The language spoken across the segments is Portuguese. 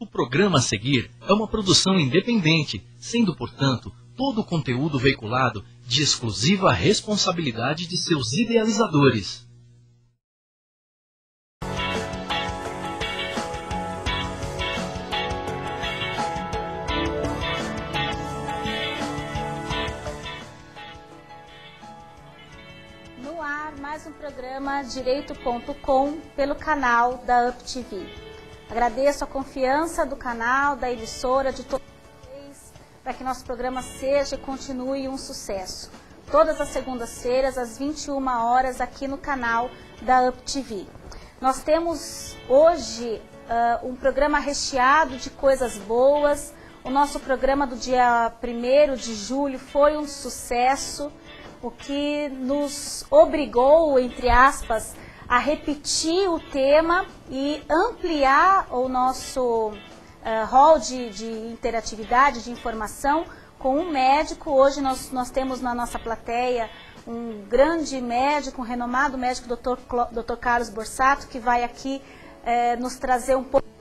O programa a seguir é uma produção independente, sendo, portanto, todo o conteúdo veiculado de exclusiva responsabilidade de seus idealizadores. No ar, mais um programa Direito.com pelo canal da UpTV. Agradeço a confiança do canal, da emissora, de todos vocês, para que nosso programa seja e continue um sucesso. Todas as segundas-feiras, às 21 horas, aqui no canal da UpTV. Nós temos hoje um programa recheado de coisas boas. O nosso programa do dia 1º de julho foi um sucesso, o que nos obrigou, entre aspas, a repetir o tema e ampliar o nosso hall de interatividade, de informação com um médico. Hoje nós temos na nossa plateia um grande médico, um renomado médico, Dr. Carlos Borsato, que vai aqui nos trazer um pouco de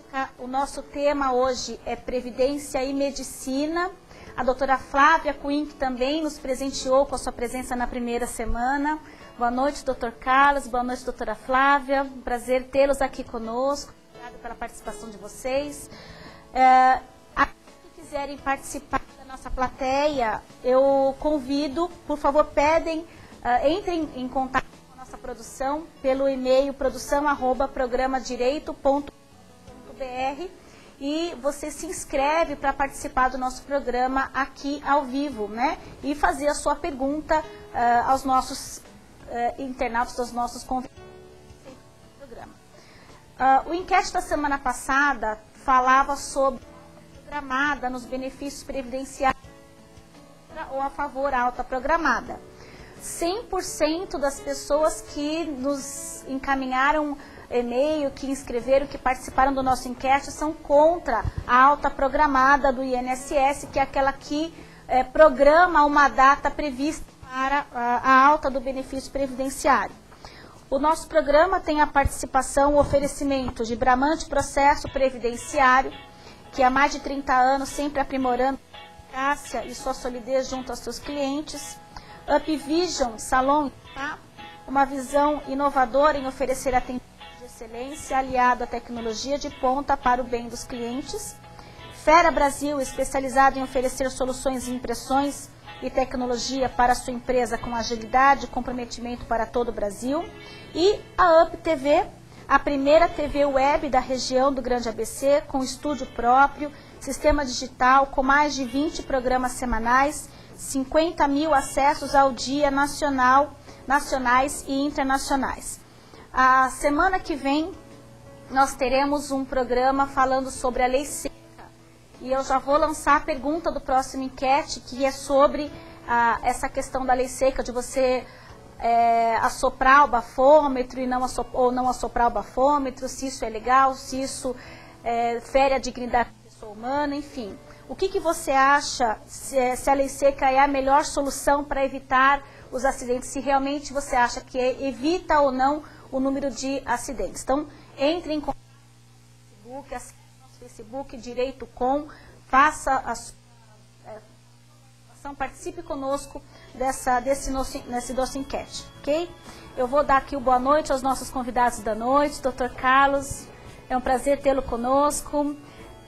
médica. O nosso tema hoje é Previdência e Medicina. A doutora Flávia Cunha, que também nos presenteou com a sua presença na primeira semana. Boa noite, doutor Carlos. Boa noite, doutora Flávia. Um prazer tê-los aqui conosco. Obrigada pela participação de vocês. Aqueles que quiserem participar da nossa plateia, eu convido, por favor, entrem em contato com a nossa produção pelo e-mail produção@programadireito.com.br e você se inscreve para participar do nosso programa aqui ao vivo, né? E fazer a sua pergunta aos nossos internautas, aos nossos convidados do programa. O enquete da semana passada falava sobre a programada nos benefícios previdenciários ou a favor alta programada. 100% das pessoas que nos encaminharam e-mail, que inscreveram, que participaram do nosso enquete, são contra a alta programada do INSS, que é aquela que programa uma data prevista para a alta do benefício previdenciário. O nosso programa tem a participação, o oferecimento de Bramante Processo Previdenciário, que há mais de 30 anos sempre aprimorando a eficácia e sua solidez junto aos seus clientes. UpVision Salon, uma visão inovadora em oferecer atendimento de excelência aliado à tecnologia de ponta para o bem dos clientes. Fera Brasil, especializado em oferecer soluções de impressões e tecnologia para a sua empresa com agilidade e comprometimento para todo o Brasil. E a UpTV, a primeira TV web da região do Grande ABC, com estúdio próprio, sistema digital, com mais de 20 programas semanais, 50 mil acessos ao dia nacionais e internacionais. A semana que vem nós teremos um programa falando sobre a lei seca. E eu já vou lançar a pergunta do próximo enquete, que é sobre essa questão da lei seca, de você assoprar o bafômetro e não assoprar o bafômetro, se isso é legal, se isso fere a dignidade da pessoa humana, enfim. O que você acha, se a lei seca é a melhor solução para evitar os acidentes, se realmente você acha que evita ou não o número de acidentes. Então, entre em contato com o Facebook, acesse nosso Facebook, Direito Com, faça a sua participação, participe conosco nesse nosso enquete, ok? Eu vou dar aqui o boa noite aos nossos convidados da noite. Dr. Carlos, é um prazer tê-lo conosco.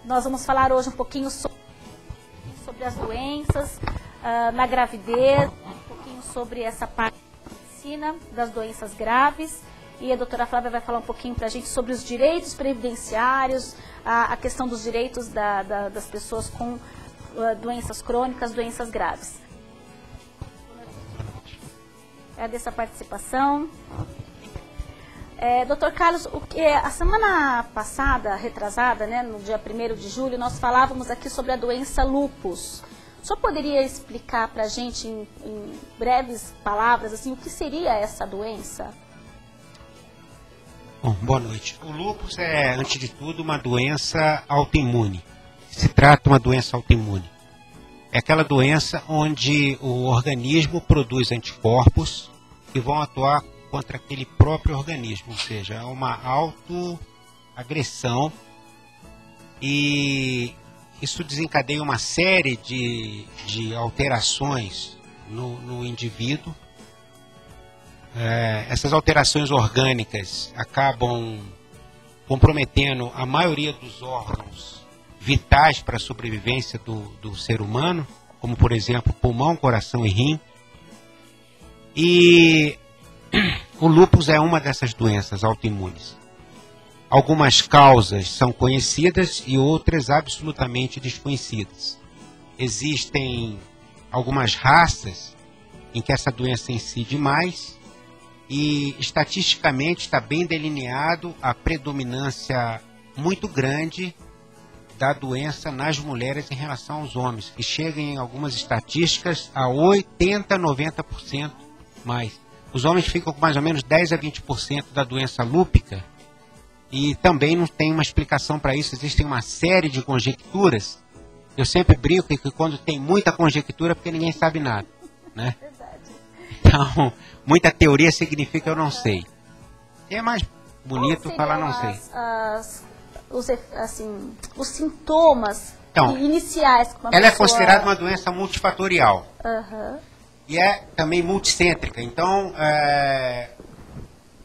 Nós vamos falar hoje um pouquinho sobre as doenças na gravidez, um pouquinho sobre essa parte da medicina, das doenças graves. E a doutora Flávia vai falar um pouquinho para a gente sobre os direitos previdenciários, a questão dos direitos das pessoas com doenças crônicas, doenças graves. Agradeço a participação. Dr. Carlos, a semana passada, retrasada, né, no dia 1º de julho, nós falávamos aqui sobre a doença lúpus. O senhor poderia explicar para a gente, em breves palavras, assim, o que seria essa doença? Bom, boa noite. O lúpus é, antes de tudo, uma doença autoimune. Se trata de uma doença autoimune. É aquela doença onde o organismo produz anticorpos que vão atuar contra aquele próprio organismo, ou seja, é uma autoagressão, e isso desencadeia uma série de alterações no indivíduo. Essas alterações orgânicas acabam comprometendo a maioria dos órgãos vitais para a sobrevivência do ser humano, como, por exemplo, pulmão, coração e rim. E o lúpus é uma dessas doenças autoimunes. Algumas causas são conhecidas e outras absolutamente desconhecidas. Existem algumas raças em que essa doença incide mais, e estatisticamente está bem delineado a predominância muito grande da doença nas mulheres em relação aos homens, que chega em algumas estatísticas a 80%, 90% mais. Os homens ficam com mais ou menos 10% a 20% da doença lúpica, e também não tem uma explicação para isso. Existem uma série de conjecturas. Eu sempre brinco que quando tem muita conjectura é porque ninguém sabe nada, né? Então, muita teoria significa eu não sei. E é mais bonito falar não sei. Os sintomas iniciais. Ela é considerada uma doença multifatorial. Uhum. E é também multicêntrica. Então,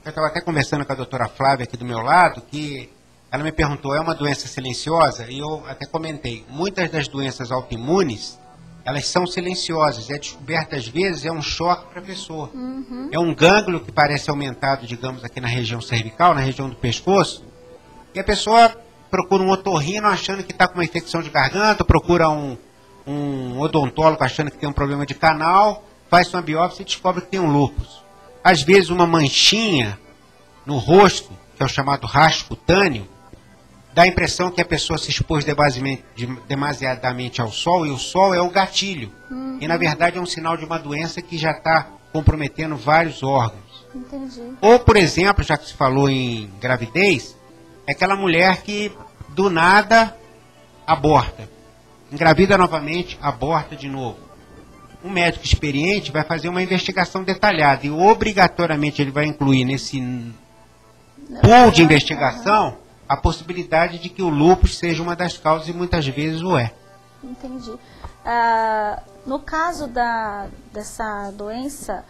eu estava até conversando com a doutora Flávia aqui do meu lado, que ela me perguntou, é uma doença silenciosa? E eu até comentei, muitas das doenças autoimunes, elas são silenciosas, é descoberta às vezes, é um choque para a pessoa. Uhum. É um gânglio que parece aumentado, digamos, aqui na região cervical, na região do pescoço, e a pessoa procura um otorrino achando que está com uma infecção de garganta, procura um odontólogo achando que tem um problema de canal, faz uma biópsia e descobre que tem um lúpus. Às vezes uma manchinha no rosto, que é o chamado rastro cutâneo, dá a impressão que a pessoa se expôs demasiadamente ao sol, e o sol é o gatilho. Uhum. E na verdade é um sinal de uma doença que já está comprometendo vários órgãos. Entendi. Ou, por exemplo, já que se falou em gravidez, é aquela mulher que do nada aborta. Engravida novamente, aborta de novo. Um médico experiente vai fazer uma investigação detalhada e obrigatoriamente ele vai incluir nesse pool de investigação a possibilidade de que o lúpus seja uma das causas, e muitas vezes o é. Entendi. No caso dessa doença,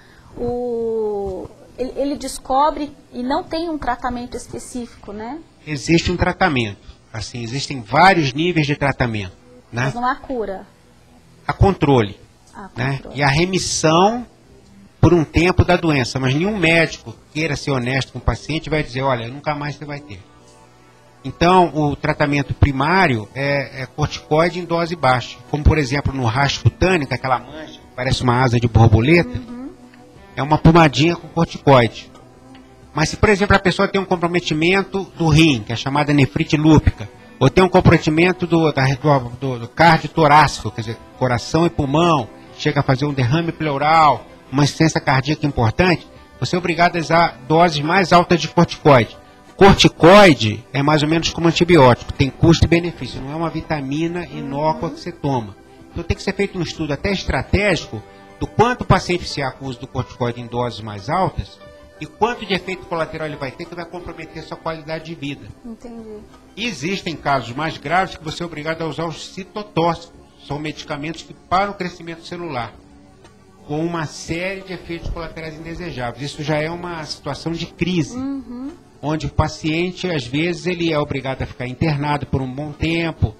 ele descobre e não tem um tratamento específico, né? Existe um tratamento. Assim, existem vários níveis de tratamento, né? Mas não há cura. Há controle. Né? E a remissão por um tempo da doença, mas nenhum médico queira ser honesto com o paciente vai dizer, olha, nunca mais você vai ter. Então, o tratamento primário é corticoide em dose baixa, como por exemplo no rastro cutâneo, aquela mancha que parece uma asa de borboleta, é uma pomadinha com corticoide. Mas se, por exemplo, a pessoa tem um comprometimento do rim, que é chamada nefrite lúpica, ou tem um comprometimento do cardio torácico, quer dizer, coração e pulmão, chega a fazer um derrame pleural, uma insuficiência cardíaca importante, você é obrigado a usar doses mais altas de corticoide. Corticoide é mais ou menos como antibiótico, tem custo e benefício, não é uma vitamina inócua que você toma. Então tem que ser feito um estudo até estratégico do quanto o paciente beneficiar com o uso do corticoide em doses mais altas e quanto de efeito colateral ele vai ter que vai comprometer sua qualidade de vida. Entendi. E existem casos mais graves que você é obrigado a usar os citotóxicos, são medicamentos que param o crescimento celular, com uma série de efeitos colaterais indesejáveis. Isso já é uma situação de crise, onde o paciente, às vezes, ele é obrigado a ficar internado por um bom tempo.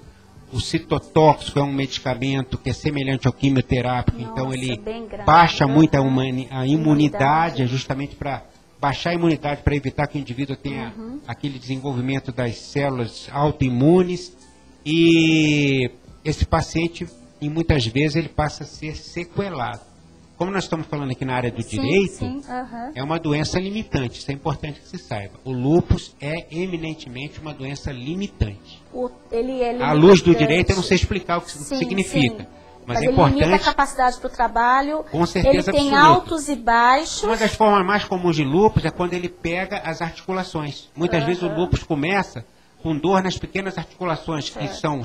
O citotóxico é um medicamento que é semelhante ao quimioterápico, então ele baixa muito a imunidade, é justamente para baixar a imunidade, para evitar que o indivíduo tenha aquele desenvolvimento das células autoimunes, e esse paciente, e muitas vezes, ele passa a ser sequelado. Como nós estamos falando aqui na área do direito, é uma doença limitante, isso é importante que se saiba. O lúpus é eminentemente uma doença limitante. Ele é limitante. À luz do direito, eu não sei explicar o que significa. Mas é importante. Ele limita a capacidade para o trabalho, com certeza ele tem absoluta. altos e baixos. Uma das formas mais comuns de lúpus é quando ele pega as articulações. Muitas vezes o lúpus começa com dor nas pequenas articulações, que são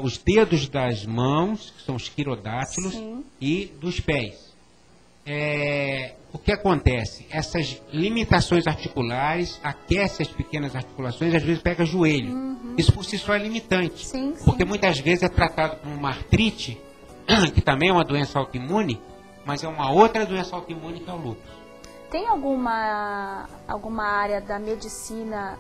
os dedos das mãos, que são os quirodátilos, e dos pés. o que acontece? Essas limitações articulares aquecem as pequenas articulações, às vezes pega joelho. Isso por si só é limitante. Sim, porque muitas vezes é tratado como uma artrite, que também é uma doença autoimune, mas é uma outra doença autoimune que é o lúpus. Tem alguma área da medicina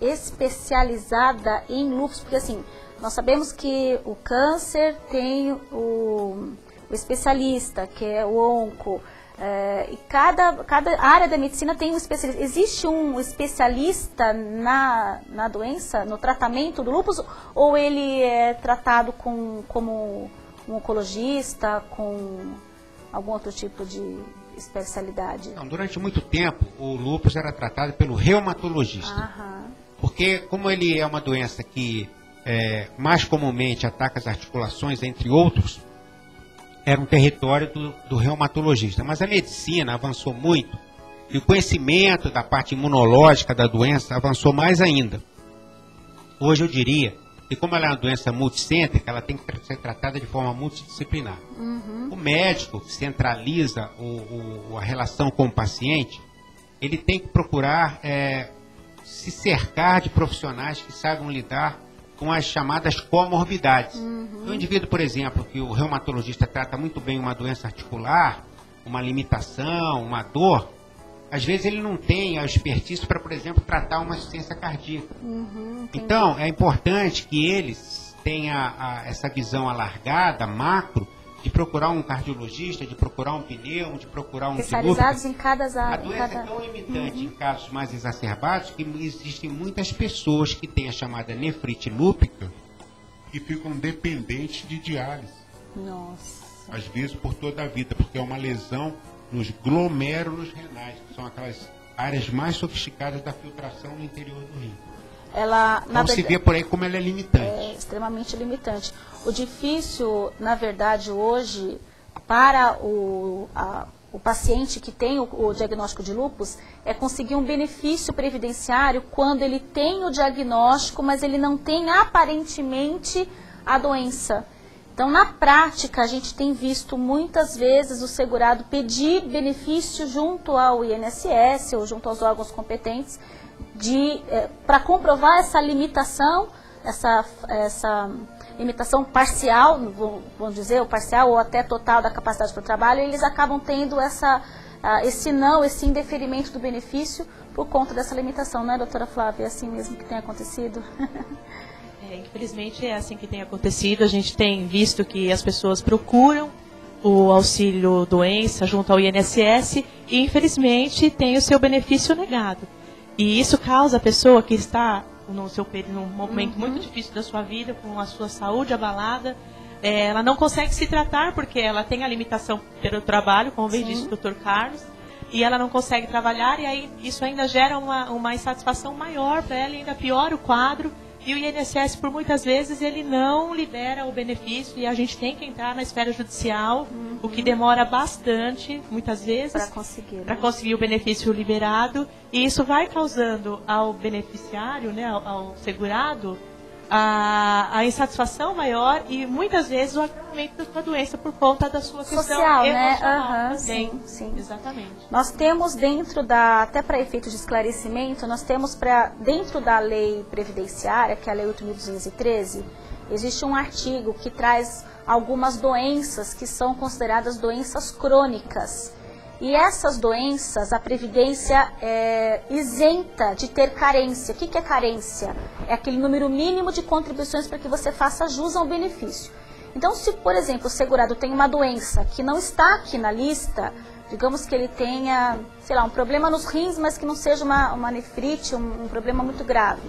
especializada em lúpus? Porque assim, nós sabemos que o câncer tem o especialista, que é o onco, e cada área da medicina tem um especialista. Existe um especialista na doença, no tratamento do lúpus, ou ele é tratado como um oncologista, com algum outro tipo de especialidade? Não, durante muito tempo, o lúpus era tratado pelo reumatologista. Porque como ele é uma doença que mais comumente ataca as articulações, entre outros, era um território do reumatologista. Mas a medicina avançou muito e o conhecimento da parte imunológica da doença avançou mais ainda. Hoje eu diria que como ela é uma doença multicêntrica, ela tem que ser tratada de forma multidisciplinar. O médico que centraliza a relação com o paciente, ele tem que procurar se cercar de profissionais que saibam lidar com as chamadas comorbidades. O indivíduo, por exemplo, que o reumatologista trata muito bem uma doença articular, uma limitação, uma dor, às vezes ele não tem a expertise para, por exemplo, tratar uma insuficiência cardíaca. Então, é importante que eles tenham essa visão alargada, macro, de procurar um cardiologista, de procurar um pneu, de procurar um especializados em cada área. A doença é tão limitante em casos mais exacerbados que existem muitas pessoas que têm a chamada nefrite lúpica e ficam dependentes de diálise. Nossa. Às vezes por toda a vida, porque é uma lesão nos glomérulos renais, que são aquelas áreas mais sofisticadas da filtração no interior do rim. Então se vê por aí como ela é limitante. É extremamente limitante. O difícil, na verdade, hoje, para o paciente que tem o diagnóstico de lúpus, é conseguir um benefício previdenciário quando ele tem o diagnóstico, mas ele não tem aparentemente a doença. Então, na prática, a gente tem visto muitas vezes o segurado pedir benefício junto ao INSS ou junto aos órgãos competentes para comprovar essa limitação, essa limitação parcial, vamos dizer, ou parcial ou até total da capacidade para o trabalho, e eles acabam tendo esse indeferimento do benefício por conta dessa limitação, não é, doutora Flávia? É assim mesmo que tem acontecido? Infelizmente é assim que tem acontecido. A gente tem visto que as pessoas procuram o auxílio doença junto ao INSS e infelizmente tem o seu benefício negado. E isso causa a pessoa que está num momento muito difícil da sua vida, com a sua saúde abalada, ela não consegue se tratar porque ela tem a limitação pelo trabalho, como bem disse o Dr. Carlos, e ela não consegue trabalhar, e aí isso ainda gera uma insatisfação maior para ela, e ainda piora o quadro. E o INSS, por muitas vezes, ele não libera o benefício e a gente tem que entrar na esfera judicial, o que demora bastante, muitas vezes, para conseguir o benefício liberado. E isso vai causando ao beneficiário, né, ao segurado, a insatisfação maior e muitas vezes o agravamento da sua doença por conta da sua questão social, emocional, né? também. Sim. Exatamente. Nós temos até para efeito de esclarecimento, nós temos dentro da lei previdenciária, que é a lei 8.213, existe um artigo que traz algumas doenças que são consideradas doenças crônicas. E essas doenças, a Previdência é isenta de ter carência. O que é carência? É aquele número mínimo de contribuições para que você faça jus ao benefício. Então, se, por exemplo, o segurado tem uma doença que não está aqui na lista, digamos que ele tenha, sei lá, um problema nos rins, mas que não seja uma nefrite, um problema muito grave,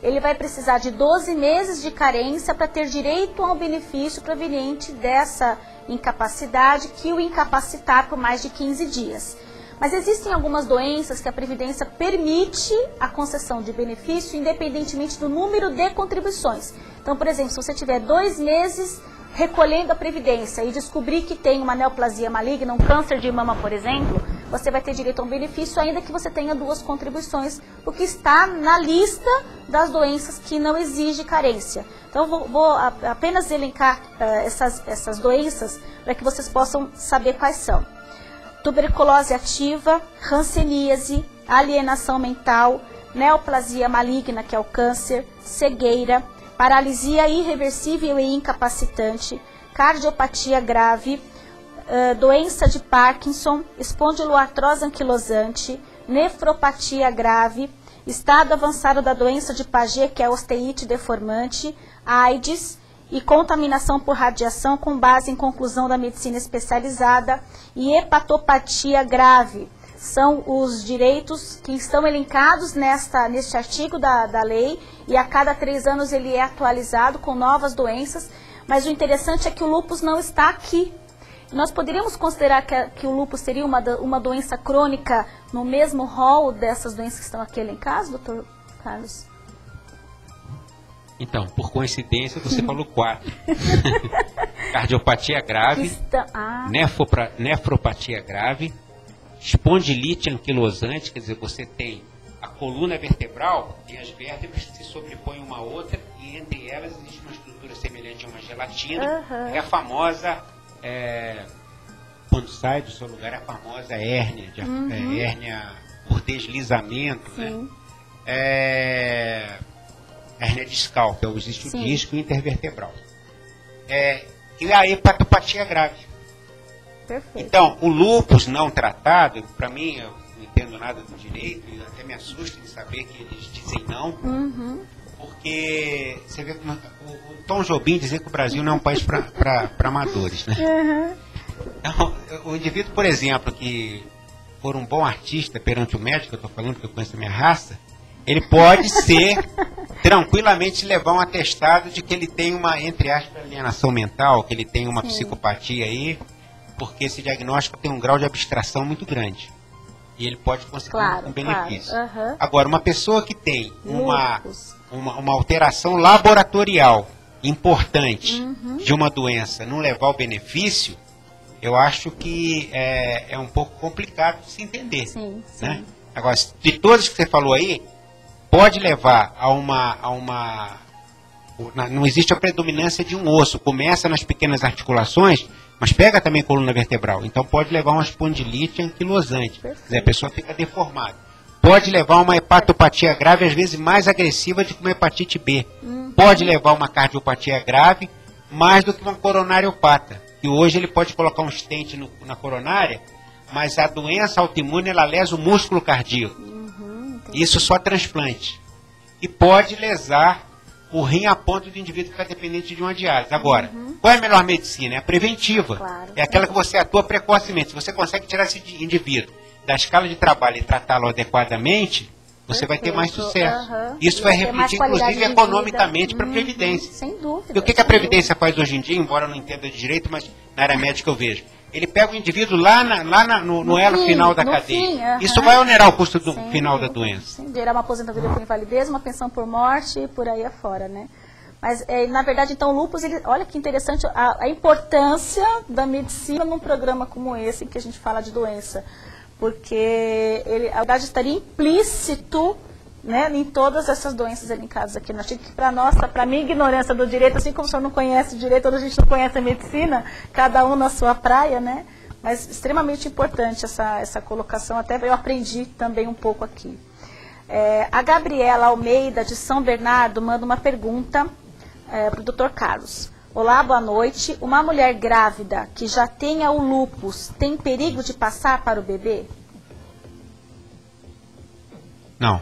ele vai precisar de 12 meses de carência para ter direito ao benefício proveniente dessa incapacidade que o incapacitar por mais de 15 dias. Mas existem algumas doenças que a Previdência permite a concessão de benefício independentemente do número de contribuições. Então, por exemplo, se você tiver 2 meses recolhendo a Previdência e descobrir que tem uma neoplasia maligna, um câncer de mama, por exemplo, você vai ter direito a um benefício ainda que você tenha 2 contribuições, o que está na lista das doenças que não exige carência. Então, vou apenas elencar essas doenças para que vocês possam saber quais são. tuberculose ativa, hanseníase, alienação mental, neoplasia maligna, que é o câncer, cegueira, paralisia irreversível e incapacitante, cardiopatia grave, doença de Parkinson, espondiloartrose anquilosante, nefropatia grave, estado avançado da doença de Paget, que é osteite deformante, AIDS e contaminação por radiação com base em conclusão da medicina especializada e hepatopatia grave. São os direitos que estão elencados neste artigo da lei, e a cada 3 anos ele é atualizado com novas doenças, mas o interessante é que o lúpus não está aqui. Nós poderíamos considerar que o lúpus seria uma doença crônica no mesmo rol dessas doenças que estão aqui elencadas, doutor Carlos? Então, por coincidência, você falou 4. Cardiopatia grave, nefropatia grave, espondilite anquilosante, quer dizer, você tem a coluna vertebral e as vértebras se sobrepõem uma à outra, e entre elas existe uma estrutura semelhante a uma gelatina, é a famosa... quando sai do seu lugar, a famosa hérnia, hérnia por deslizamento, né? Hérnia discal, que existe o disco intervertebral. E a hepatopatia grave. Perfeito. Então, o lúpus não tratado, para mim, eu não entendo nada do direito, e até me assusta de saber que eles dizem não, porque você vê que o Tom Jobim dizia que o Brasil não é um país para amadores, né? Então, o indivíduo, por exemplo, que for um bom artista perante o médico, eu estou falando que eu conheço a minha raça, ele pode ser, tranquilamente, levar um atestado de que ele tem uma, entre aspas, alienação mental, que ele tem uma psicopatia aí, porque esse diagnóstico tem um grau de abstração muito grande. E ele pode conseguir um benefício. Agora, uma pessoa que tem uma alteração laboratorial importante de uma doença não levar o benefício, eu acho que é um pouco complicado de se entender. Né? Agora, de todas que você falou aí, pode levar a uma... Não existe a predominância de um osso. Começa nas pequenas articulações, mas pega também a coluna vertebral. Então pode levar uma espondilite anquilosante. Quer dizer, a pessoa fica deformada. Pode levar uma hepatopatia grave, às vezes mais agressiva do que uma hepatite B. Pode levar uma cardiopatia grave, mais do que uma coronariopata. E hoje ele pode colocar um stent na coronária, mas a doença autoimune, ela lesa o músculo cardíaco. Isso só transplante. E pode lesar o rim a ponto do indivíduo ficar dependente de uma diálise. Agora, qual é a melhor medicina? É a preventiva. É aquela que você atua precocemente. Se você consegue tirar esse indivíduo da escala de trabalho e tratá-lo adequadamente, você vai ter mais sucesso. Isso vai refletir, inclusive, economicamente para a Previdência. Sem dúvida. E o que a Previdência faz hoje em dia, embora eu não entenda de direito, mas na área médica eu vejo? Ele pega o indivíduo no elo final da cadeia. Isso vai onerar o custo final da doença. Gerar uma aposentadoria por invalidez, uma pensão por morte e por aí afora, né? Mas, na verdade, então, o lúpus, olha que interessante a importância da medicina num programa como esse, em que a gente fala de doença. Porque ele, a verdade, estaria implícito, né, em todas essas doenças elencadas aqui no artigo, que para a minha ignorância do direito, assim como o senhor não conhece o direito, a gente não conhece a medicina, cada um na sua praia, né? Mas extremamente importante essa colocação, até eu aprendi também um pouco aqui. A Gabriela Almeida, de São Bernardo, manda uma pergunta para o Dr. Carlos. Olá, boa noite. Uma mulher grávida que já tenha o lúpus tem perigo de passar para o bebê? Não.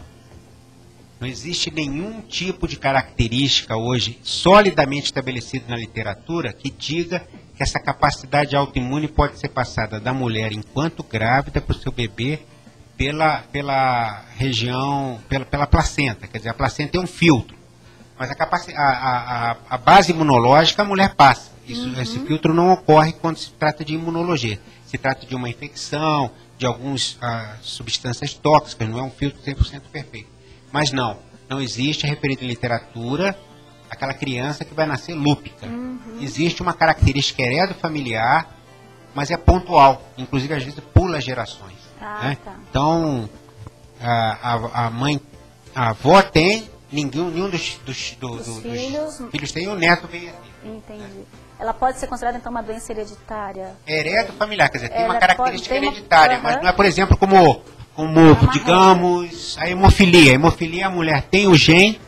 Não existe nenhum tipo de característica hoje solidamente estabelecida na literatura que diga que essa capacidade autoimune pode ser passada da mulher enquanto grávida para o seu bebê pela região, pela placenta. Quer dizer, a placenta é um filtro. Mas a base imunológica a mulher passa. Esse filtro não ocorre quando se trata de imunologia. Se trata de uma infecção, de algumas substâncias tóxicas, não é um filtro 100% perfeito. Mas não existe referido em literatura aquela criança que vai nascer lúpica. Existe uma característica heredofamiliar, mas é pontual. Inclusive, às vezes, pula gerações. Né? Então, a avó tem, nenhum dos filhos tem, o neto vem aqui. Entendi. Ela pode ser considerada, então, uma doença hereditária? Heredofamiliar, quer dizer, tem uma característica hereditária, mas não é, por exemplo, como digamos, a hemofilia. A hemofilia, a mulher tem o gene,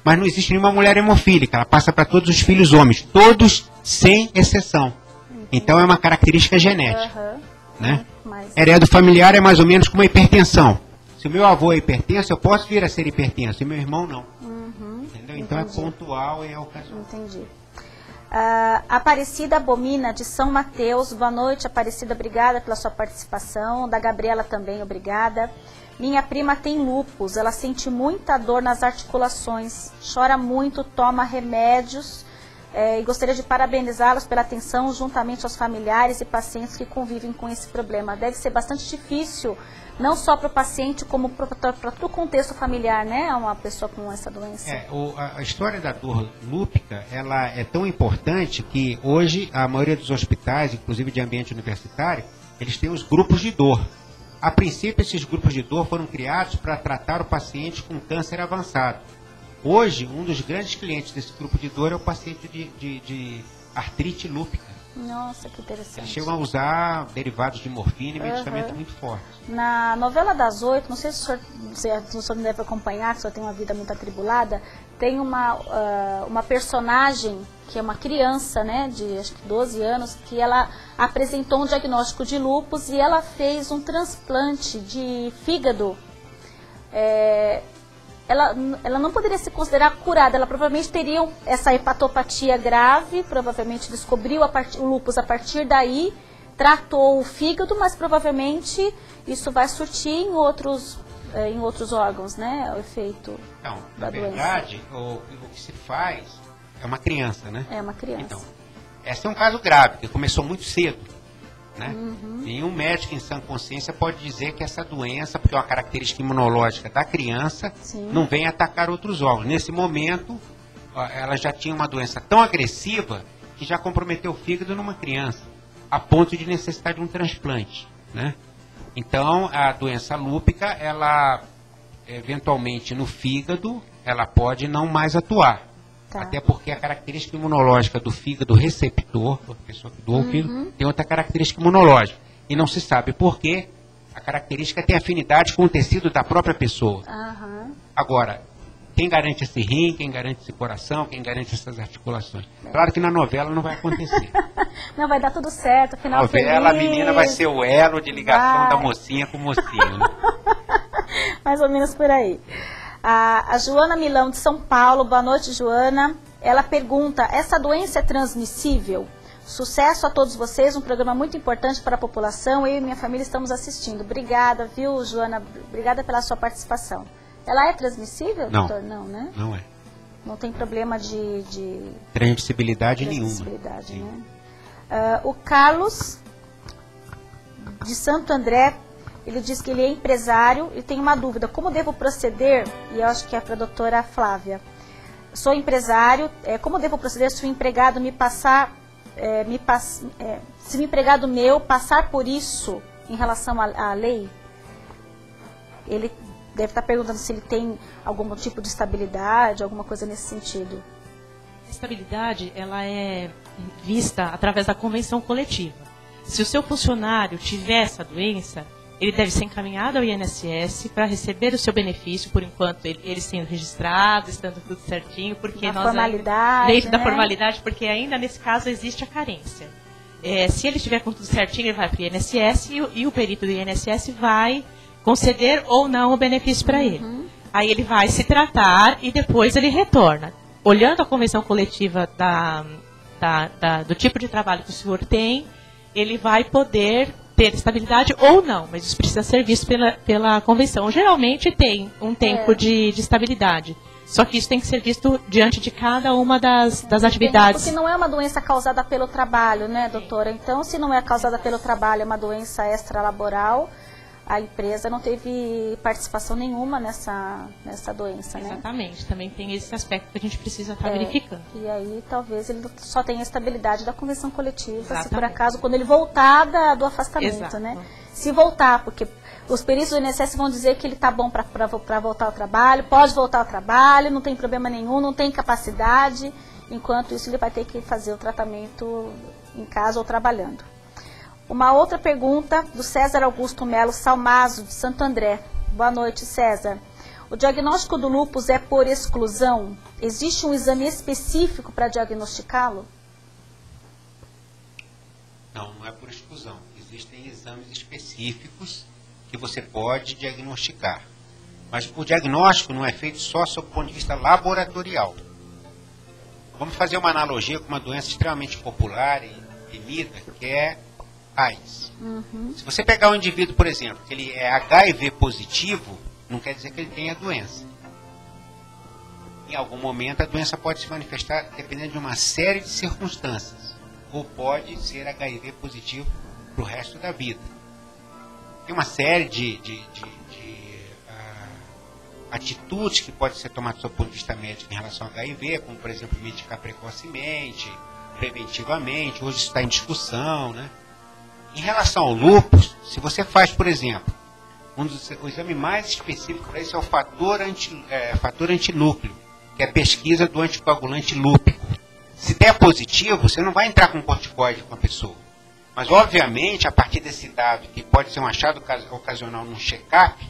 mas não existe nenhuma mulher hemofílica. Ela passa para todos os filhos homens, todos sem exceção. Então é uma característica genética. Né? Heredofamiliar é mais ou menos como a hipertensão. Se o meu avô é hipertenso, eu posso vir a ser hipertenso, e meu irmão não. Entendeu? Então é pontual e é ocasional. Entendi. Aparecida Abomina, de São Mateus. Boa noite, Aparecida, obrigada pela sua participação. Da Gabriela também, obrigada. Minha prima tem lúpus, ela sente muita dor nas articulações, chora muito, toma remédios, e gostaria de parabenizá-los pela atenção juntamente aos familiares e pacientes que convivem com esse problema. Deve ser bastante difícil, não só para o paciente, como para todo o contexto familiar, né? Uma pessoa com essa doença. A história da dor lúpica, ela é tão importante que hoje a maioria dos hospitais, inclusive de ambiente universitário, eles têm os grupos de dor. A princípio, esses grupos de dor foram criados para tratar o paciente com câncer avançado. Hoje, um dos grandes clientes desse grupo de dor é o paciente de artrite lúpica. Nossa, que interessante. Eles chegam a usar derivados de morfina e medicamentos muito fortes. Na novela das 8, não sei se o senhor deve acompanhar, que o senhor tem uma vida muito atribulada, tem uma personagem que é uma criança, né, de acho que 12 anos, que ela apresentou um diagnóstico de lúpus e ela fez um transplante de fígado. Ela não poderia se considerar curada, ela provavelmente teria essa hepatopatia grave, provavelmente descobriu o lúpus a partir daí, tratou o fígado, mas provavelmente isso vai surtir em outros órgãos, né, o efeito da doença. Na verdade, o que se faz é uma criança, né? É uma criança. Então, esse é um caso grave, que começou muito cedo. Né? Nenhum médico em sã consciência pode dizer que essa doença, porque é uma característica imunológica da criança, não vem atacar outros órgãos. Nesse momento, ela já tinha uma doença tão agressiva que já comprometeu o fígado numa criança, a ponto de necessitar de um transplante. Né? Então, a doença lúpica, ela, eventualmente, no fígado, ela pode não mais atuar. Até porque a característica imunológica do fígado receptor, a pessoa que doa o fígado, tem outra característica imunológica. E não se sabe por quê. A característica tem afinidade com o tecido da própria pessoa. Agora, quem garante esse rim, quem garante esse coração, quem garante essas articulações? Claro que na novela não vai acontecer. Não, vai dar tudo certo, final novela, feliz. A menina vai ser o elo de ligação da mocinha com o mocinho. Né? Mais ou menos por aí. A Joana Milão, de São Paulo, boa noite, Joana. Ela pergunta, essa doença é transmissível? Sucesso a todos vocês, um programa muito importante para a população. Eu e minha família estamos assistindo. Obrigada, viu, Joana? Obrigada pela sua participação. Ela é transmissível, doutor? Não, né? Não é. Não tem problema de transmissibilidade nenhuma. Né? O Carlos, de Santo André, ele diz que ele é empresário e tem uma dúvida. Como devo proceder? E eu acho que é para a doutora Flávia. Sou empresário, como devo proceder se o empregado se o empregado meu passar por isso em relação à lei? Ele deve estar perguntando se ele tem algum tipo de estabilidade, alguma coisa nesse sentido. A estabilidade, ela é vista através da convenção coletiva. Se o seu funcionário tiver essa doença, ele deve ser encaminhado ao INSS para receber o seu benefício, por enquanto ele sendo registrado, estando tudo certinho, porque dentro da formalidade, porque ainda nesse caso existe a carência. Se ele estiver com tudo certinho, ele vai para o INSS e o perito do INSS vai conceder ou não o benefício para ele. Aí ele vai se tratar e depois ele retorna. Olhando a convenção coletiva do tipo de trabalho que o senhor tem, ele vai poder ter estabilidade ou não, mas isso precisa ser visto pela convenção. Geralmente tem um tempo de estabilidade, só que isso tem que ser visto diante de cada uma das atividades. Porque não é uma doença causada pelo trabalho, né, doutora? Então, se não é causada pelo trabalho, é uma doença extralaboral, a empresa não teve participação nenhuma nessa doença, né? Exatamente, também tem esse aspecto que a gente precisa estar verificando. E aí talvez ele só tenha a estabilidade da convenção coletiva, se por acaso, quando ele voltar do afastamento, né? Se voltar, porque Os peritos do INSS vão dizer que ele está bom para voltar ao trabalho, pode voltar ao trabalho, não tem problema nenhum, não tem capacidade. Enquanto isso, ele vai ter que fazer o tratamento em casa ou trabalhando. Uma outra pergunta do César Augusto Melo Salmazo, de Santo André. Boa noite, César. O diagnóstico do lúpus é por exclusão? Existe um exame específico para diagnosticá-lo? Não, não é por exclusão. Existem exames específicos que você pode diagnosticar. Mas o diagnóstico não é feito só sob o ponto de vista laboratorial. Vamos fazer uma analogia com uma doença extremamente popular e temida, que é AIDS. Se você pegar um indivíduo, por exemplo, que ele é HIV positivo, não quer dizer que ele tenha a doença. Em algum momento a doença pode se manifestar dependendo de uma série de circunstâncias. Ou pode ser HIV positivo para o resto da vida. Tem uma série de atitudes que podem ser tomadas do ponto de vista médico em relação ao HIV, como, por exemplo, medicar precocemente, preventivamente. Hoje isso está em discussão, né? Em relação ao lúpus, se você faz, por exemplo, o exame mais específico para isso é o fator antinúcleo, que é a pesquisa do anticoagulante lúpico. Se der positivo, você não vai entrar com corticoide com a pessoa. Mas, obviamente, a partir desse dado, que pode ser um achado ocasional num check-up,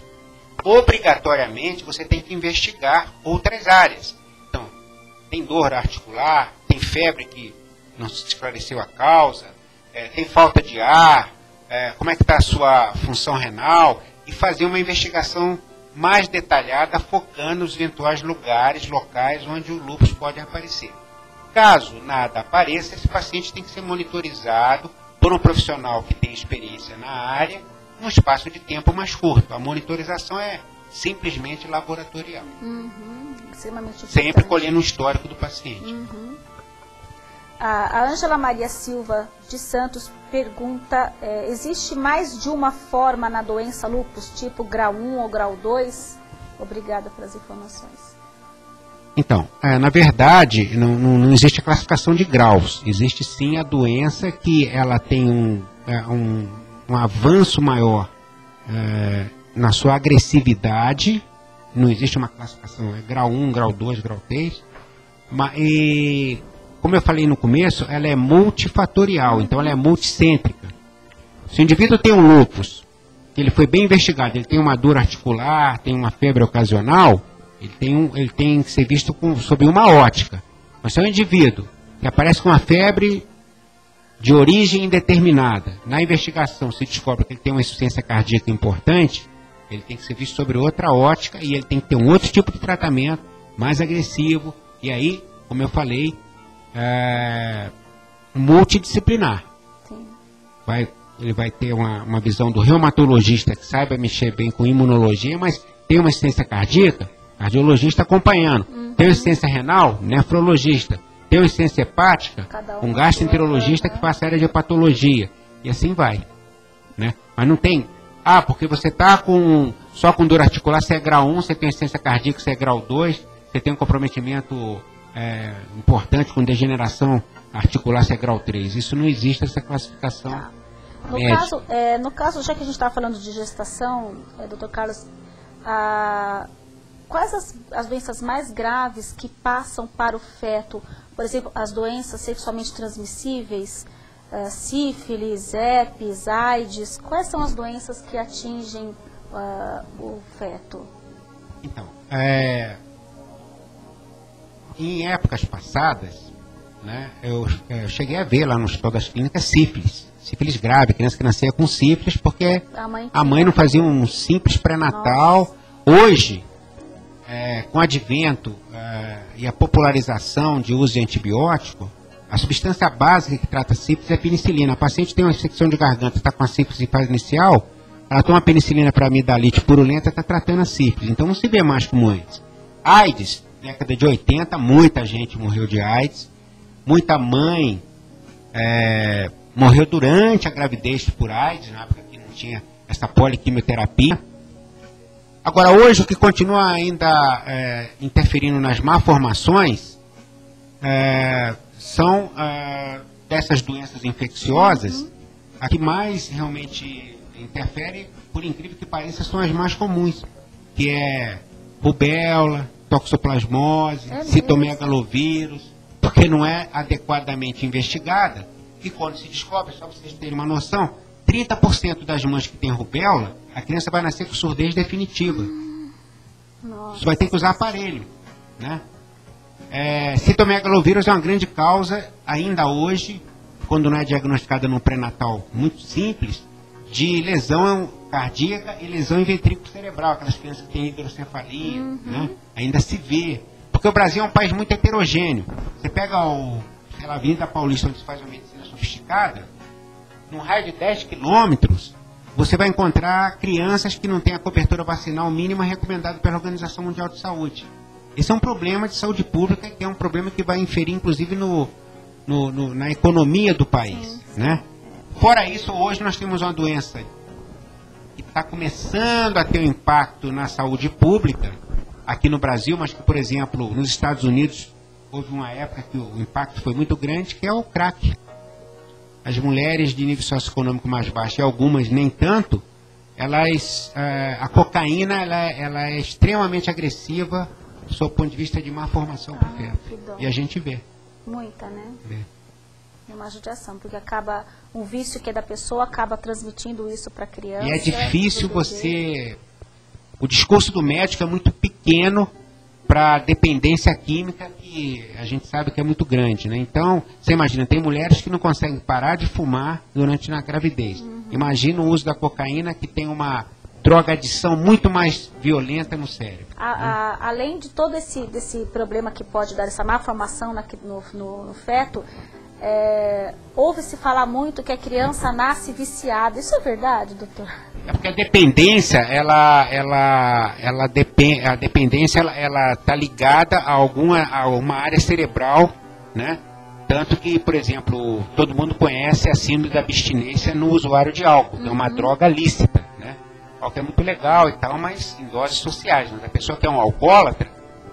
obrigatoriamente você tem que investigar outras áreas. Então, tem dor articular, tem febre que não se esclareceu a causa, tem falta de ar, como é que está a sua função renal, e fazer uma investigação mais detalhada, focando nos eventuais locais onde o lúpus pode aparecer. Caso nada apareça, esse paciente tem que ser monitorizado por um profissional que tem experiência na área, num espaço de tempo mais curto. A monitorização é simplesmente laboratorial. Sempre colhendo o histórico do paciente. A Ângela Maria Silva de Santos pergunta, existe mais de uma forma na doença lúpus, tipo grau 1 ou grau 2? Obrigada pelas informações. Então, na verdade, não existe a classificação de graus. Existe sim a doença que ela tem um avanço maior na sua agressividade. Não existe uma classificação, grau 1, grau 2, grau 3. E, como eu falei no começo, ela é multifatorial, então ela é multicêntrica. Se o indivíduo tem um lúpus, ele foi bem investigado, ele tem uma dor articular, tem uma febre ocasional, ele tem que ser visto sob uma ótica. Mas se é um indivíduo que aparece com uma febre de origem indeterminada, na investigação se descobre que ele tem uma insuficiência cardíaca importante, ele tem que ser visto sobre outra ótica e ele tem que ter um outro tipo de tratamento, mais agressivo, e aí, como eu falei, multidisciplinar. Ele vai ter uma visão do reumatologista que saiba mexer bem com imunologia, mas tem uma insuficiência cardíaca, cardiologista acompanhando. Tem uma insuficiência renal, nefrologista. Tem uma insuficiência hepática, um gastroenterologista que faça área de hepatologia. E assim vai. Né? Mas não tem, porque você está só com dor articular, você é grau 1, você tem insuficiência cardíaca, você é grau 2, você tem um comprometimento importante com degeneração articular, você é grau 3. Isso não existe, essa classificação. No caso, já que a gente está falando de gestação, Dr. Carlos, quais as doenças mais graves que passam para o feto? Por exemplo, as doenças sexualmente transmissíveis, sífilis, herpes, AIDS, quais são as doenças que atingem o feto? Então, em épocas passadas, né, eu cheguei a ver lá no Hospital das Clínicas sífilis grave, criança que nascia com sífilis porque a mãe não fazia um simples pré-natal. Hoje, com o advento e a popularização de uso de antibiótico, a substância básica que trata sífilis é a penicilina. A paciente tem uma infecção de garganta, está com a sífilis em fase inicial, ela toma penicilina para amidalite purulenta, está tratando a sífilis. Então não se vê mais como antes. AIDS, década de 80, muita gente morreu de AIDS. Muita mãe morreu durante a gravidez por AIDS, na época que não tinha essa poliquimioterapia. Agora, hoje, o que continua ainda interferindo nas malformações são dessas doenças infecciosas, a que mais realmente interfere por incrível que pareça, são as mais comuns, que é rubéola, toxoplasmose, citomegalovírus, porque não é adequadamente investigada, e quando se descobre, só para vocês terem uma noção, 30% das mães que têm rubéola, a criança vai nascer com surdez definitiva. Você vai ter que usar aparelho, né? Citomegalovírus é uma grande causa, ainda hoje, quando não é diagnosticada no pré-natal muito simples, de lesão cardíaca e lesão em ventrículo cerebral, aquelas crianças que têm hidrocefalia, né? Ainda se vê. Porque o Brasil é um país muito heterogêneo. Você pega a Avenida Paulista, onde se faz uma medicina sofisticada, num raio de 10 quilômetros, você vai encontrar crianças que não têm a cobertura vacinal mínima recomendada pela Organização Mundial de Saúde. Esse é um problema de saúde pública, que é um problema que vai inferir, inclusive, na economia do país, né? Fora isso, hoje nós temos uma doença que está começando a ter um impacto na saúde pública, aqui no Brasil, mas que, por exemplo, nos Estados Unidos, houve uma época que o impacto foi muito grande, que é o crack. As mulheres de nível socioeconômico mais baixo, e algumas nem tanto, a cocaína ela é extremamente agressiva, do seu ponto de vista de má formação para o feto. E a gente vê. Muita, né? Vê. É uma judiação, porque acaba, um vício que é da pessoa acaba transmitindo isso para a criança. E é difícil você... O discurso do médico é muito pequeno para a dependência química, que a gente sabe que é muito grande, né? Então, você imagina, tem mulheres que não conseguem parar de fumar durante a gravidez. Imagina o uso da cocaína, que tem uma drogadição muito mais violenta no cérebro. Além de todo desse problema que pode dar, essa má formação no feto, ouve-se falar muito que a criança nasce viciada. Isso é verdade, doutor? É porque a dependência, a dependência está ligada a uma área cerebral, né? Tanto que, por exemplo, todo mundo conhece a síndrome da abstinência no usuário de álcool. É uma droga lícita, né? O álcool é muito legal e tal, mas em doses sociais. Mas a pessoa que é um alcoólatra,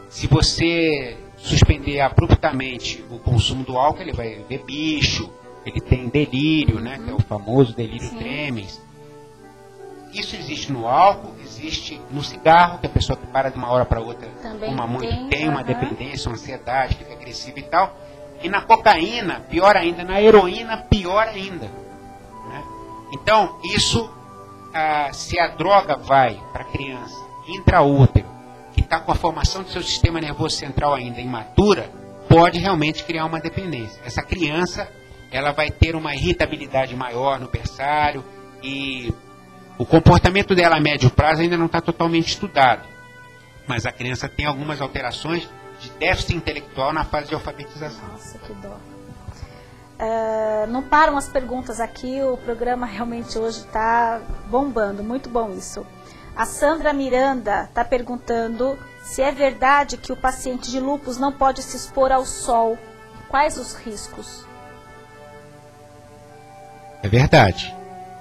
se você suspender abruptamente o consumo do álcool, ele vai ver bicho, ele tem delírio, né? Que é o famoso delírio tremens. Isso existe no álcool, existe no cigarro, que a pessoa que para de uma hora para outra fuma muito, tem uma dependência, uma ansiedade, fica agressiva e tal. E na cocaína, pior ainda, na heroína, pior ainda. Né? Então, isso, se a droga vai para a criança intraútero, que está com a formação do seu sistema nervoso central ainda imatura, pode realmente criar uma dependência. Essa criança, ela vai ter uma irritabilidade maior no berçário e o comportamento dela a médio prazo ainda não está totalmente estudado. Mas a criança tem algumas alterações de déficit intelectual na fase de alfabetização. Nossa, que dó. Não param as perguntas aqui, o programa realmente hoje está bombando, muito bom isso. A Sandra Miranda está perguntando se é verdade que o paciente de lúpus não pode se expor ao sol. Quais os riscos? É verdade,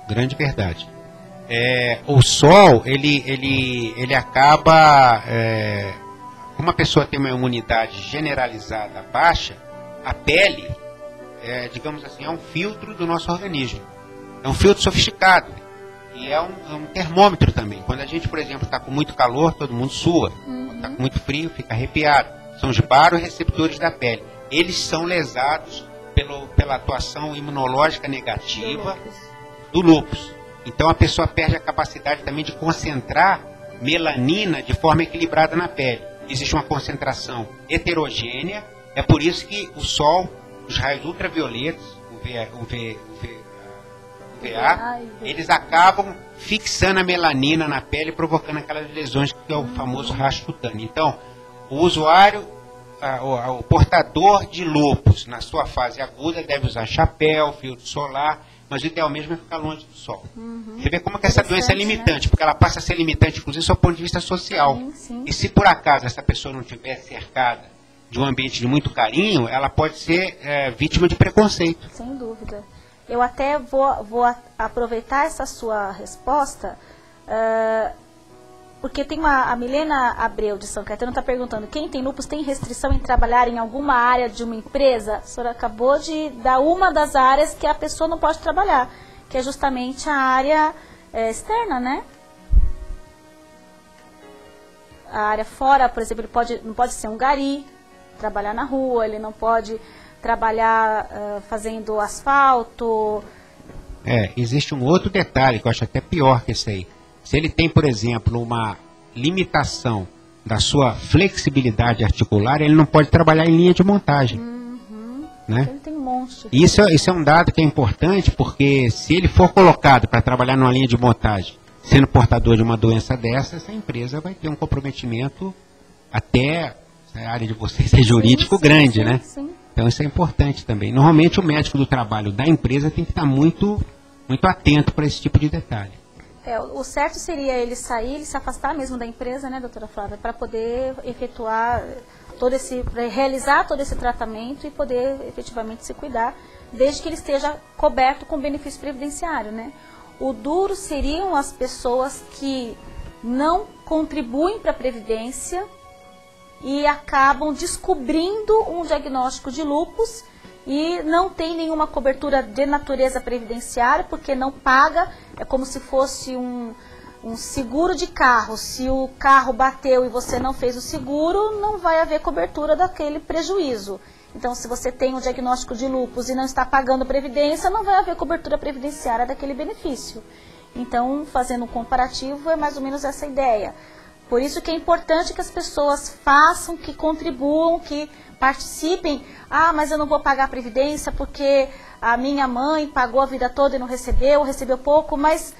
grande verdade. O sol, ele acaba... como a pessoa tem uma imunidade generalizada baixa, a pele, digamos assim, é um filtro do nosso organismo. É um filtro sofisticado. E é um termômetro também. Quando a gente, por exemplo, está com muito calor, todo mundo sua. Quando está com muito frio, fica arrepiado. São os baroreceptores da pele. Eles são lesados pela atuação imunológica negativa do lúpus. Então a pessoa perde a capacidade também de concentrar melanina de forma equilibrada na pele. Existe uma concentração heterogênea, é por isso que o sol, os raios ultravioletas, o VA, eles acabam fixando a melanina na pele, provocando aquelas lesões que é o famoso rastro cutâneo. Então, o usuário, o portador de lúpus, na sua fase aguda, deve usar chapéu, filtro solar, mas o ideal mesmo é ficar longe do sol. Você vê como que essa doença é limitante, né? Porque ela passa a ser limitante, inclusive, do ponto de vista social. Sim. E se por acaso essa pessoa não estiver cercada de um ambiente de muito carinho, ela pode ser vítima de preconceito. Sem dúvida. Eu até vou aproveitar essa sua resposta, porque tem a Milena Abreu de São Caetano está perguntando, quem tem lúpus tem restrição em trabalhar em alguma área de uma empresa? A senhora acabou de dar uma das áreas que a pessoa não pode trabalhar, que é justamente a área externa, né? a área fora, por exemplo, ele não pode ser um gari, trabalhar na rua, ele não pode trabalhar fazendo asfalto. Existe um outro detalhe que eu acho até pior que esse aí. Se ele tem, por exemplo, uma limitação da sua flexibilidade articular, ele não pode trabalhar em linha de montagem. Né? Ele tem um monte. Isso é um dado que é importante, porque se ele for colocado para trabalhar numa linha de montagem, sendo portador de uma doença dessa, essa empresa vai ter um comprometimento até a área de vocês ser jurídico grande, né? Sim. Então isso é importante também. Normalmente o médico do trabalho da empresa tem que estar muito atento para esse tipo de detalhe. O certo seria ele sair, ele se afastar mesmo da empresa, né, doutora Flávia, para poder efetuar realizar todo esse tratamento e poder efetivamente se cuidar, desde que ele esteja coberto com benefício previdenciário, né? O duro seriam as pessoas que não contribuem para a Previdência e acabam descobrindo um diagnóstico de lúpus e não tem nenhuma cobertura de natureza previdenciária, porque não paga, é como se fosse um seguro de carro. Se o carro bateu e você não fez o seguro, não vai haver cobertura daquele prejuízo. Então, se você tem um diagnóstico de lúpus e não está pagando previdência, não vai haver cobertura previdenciária daquele benefício. Então, fazendo um comparativo, é mais ou menos essa ideia. Por isso que é importante que as pessoas façam, que contribuam, que participem. Ah, mas eu não vou pagar a previdência porque a minha mãe pagou a vida toda e não recebeu pouco, mas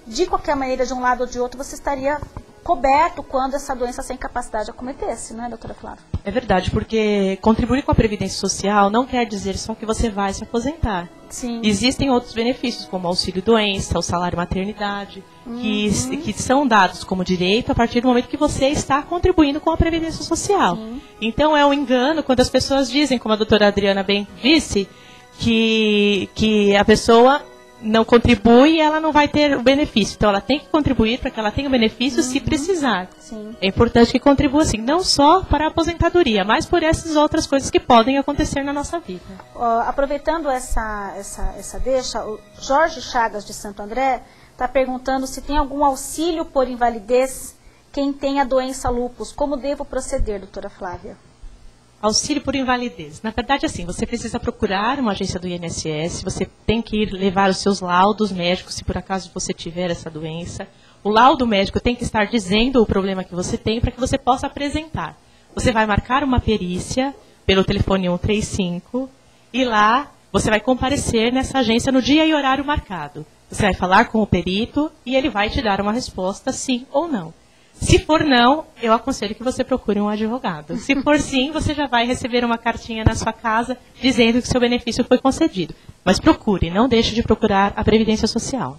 de qualquer maneira, de um lado ou de outro, você estaria coberto quando essa doença sem capacidade acometesse, não é, doutora Flávia? É verdade, porque contribuir com a Previdência Social não quer dizer só que você vai se aposentar. Sim. Existem outros benefícios, como auxílio-doença, o salário-maternidade, que são dados como direito a partir do momento que você está contribuindo com a Previdência Social. Sim. Então é um engano quando as pessoas dizem, como a doutora Adriana bem disse, que a pessoa não contribui e ela não vai ter o benefício. Então ela tem que contribuir para que ela tenha o benefício se precisar. Sim. É importante que contribua assim, não só para a aposentadoria, mas por essas outras coisas que podem acontecer na nossa vida. Aproveitando essa deixa, o Jorge Chagas de Santo André está perguntando se tem algum auxílio por invalidez quem tem a doença lúpus. Como devo proceder, doutora Flávia? Auxílio por invalidez. Na verdade, assim, você precisa procurar uma agência do INSS, você tem que ir levar os seus laudos médicos, se por acaso você tiver essa doença. O laudo médico tem que estar dizendo o problema que você tem para que você possa apresentar. Você vai marcar uma perícia pelo telefone 135 e lá você vai comparecer nessa agência no dia e horário marcado. Você vai falar com o perito e ele vai te dar uma resposta sim ou não. Se for não, eu aconselho que você procure um advogado. Se for sim, você já vai receber uma cartinha na sua casa dizendo que seu benefício foi concedido. Mas procure, não deixe de procurar a Previdência Social.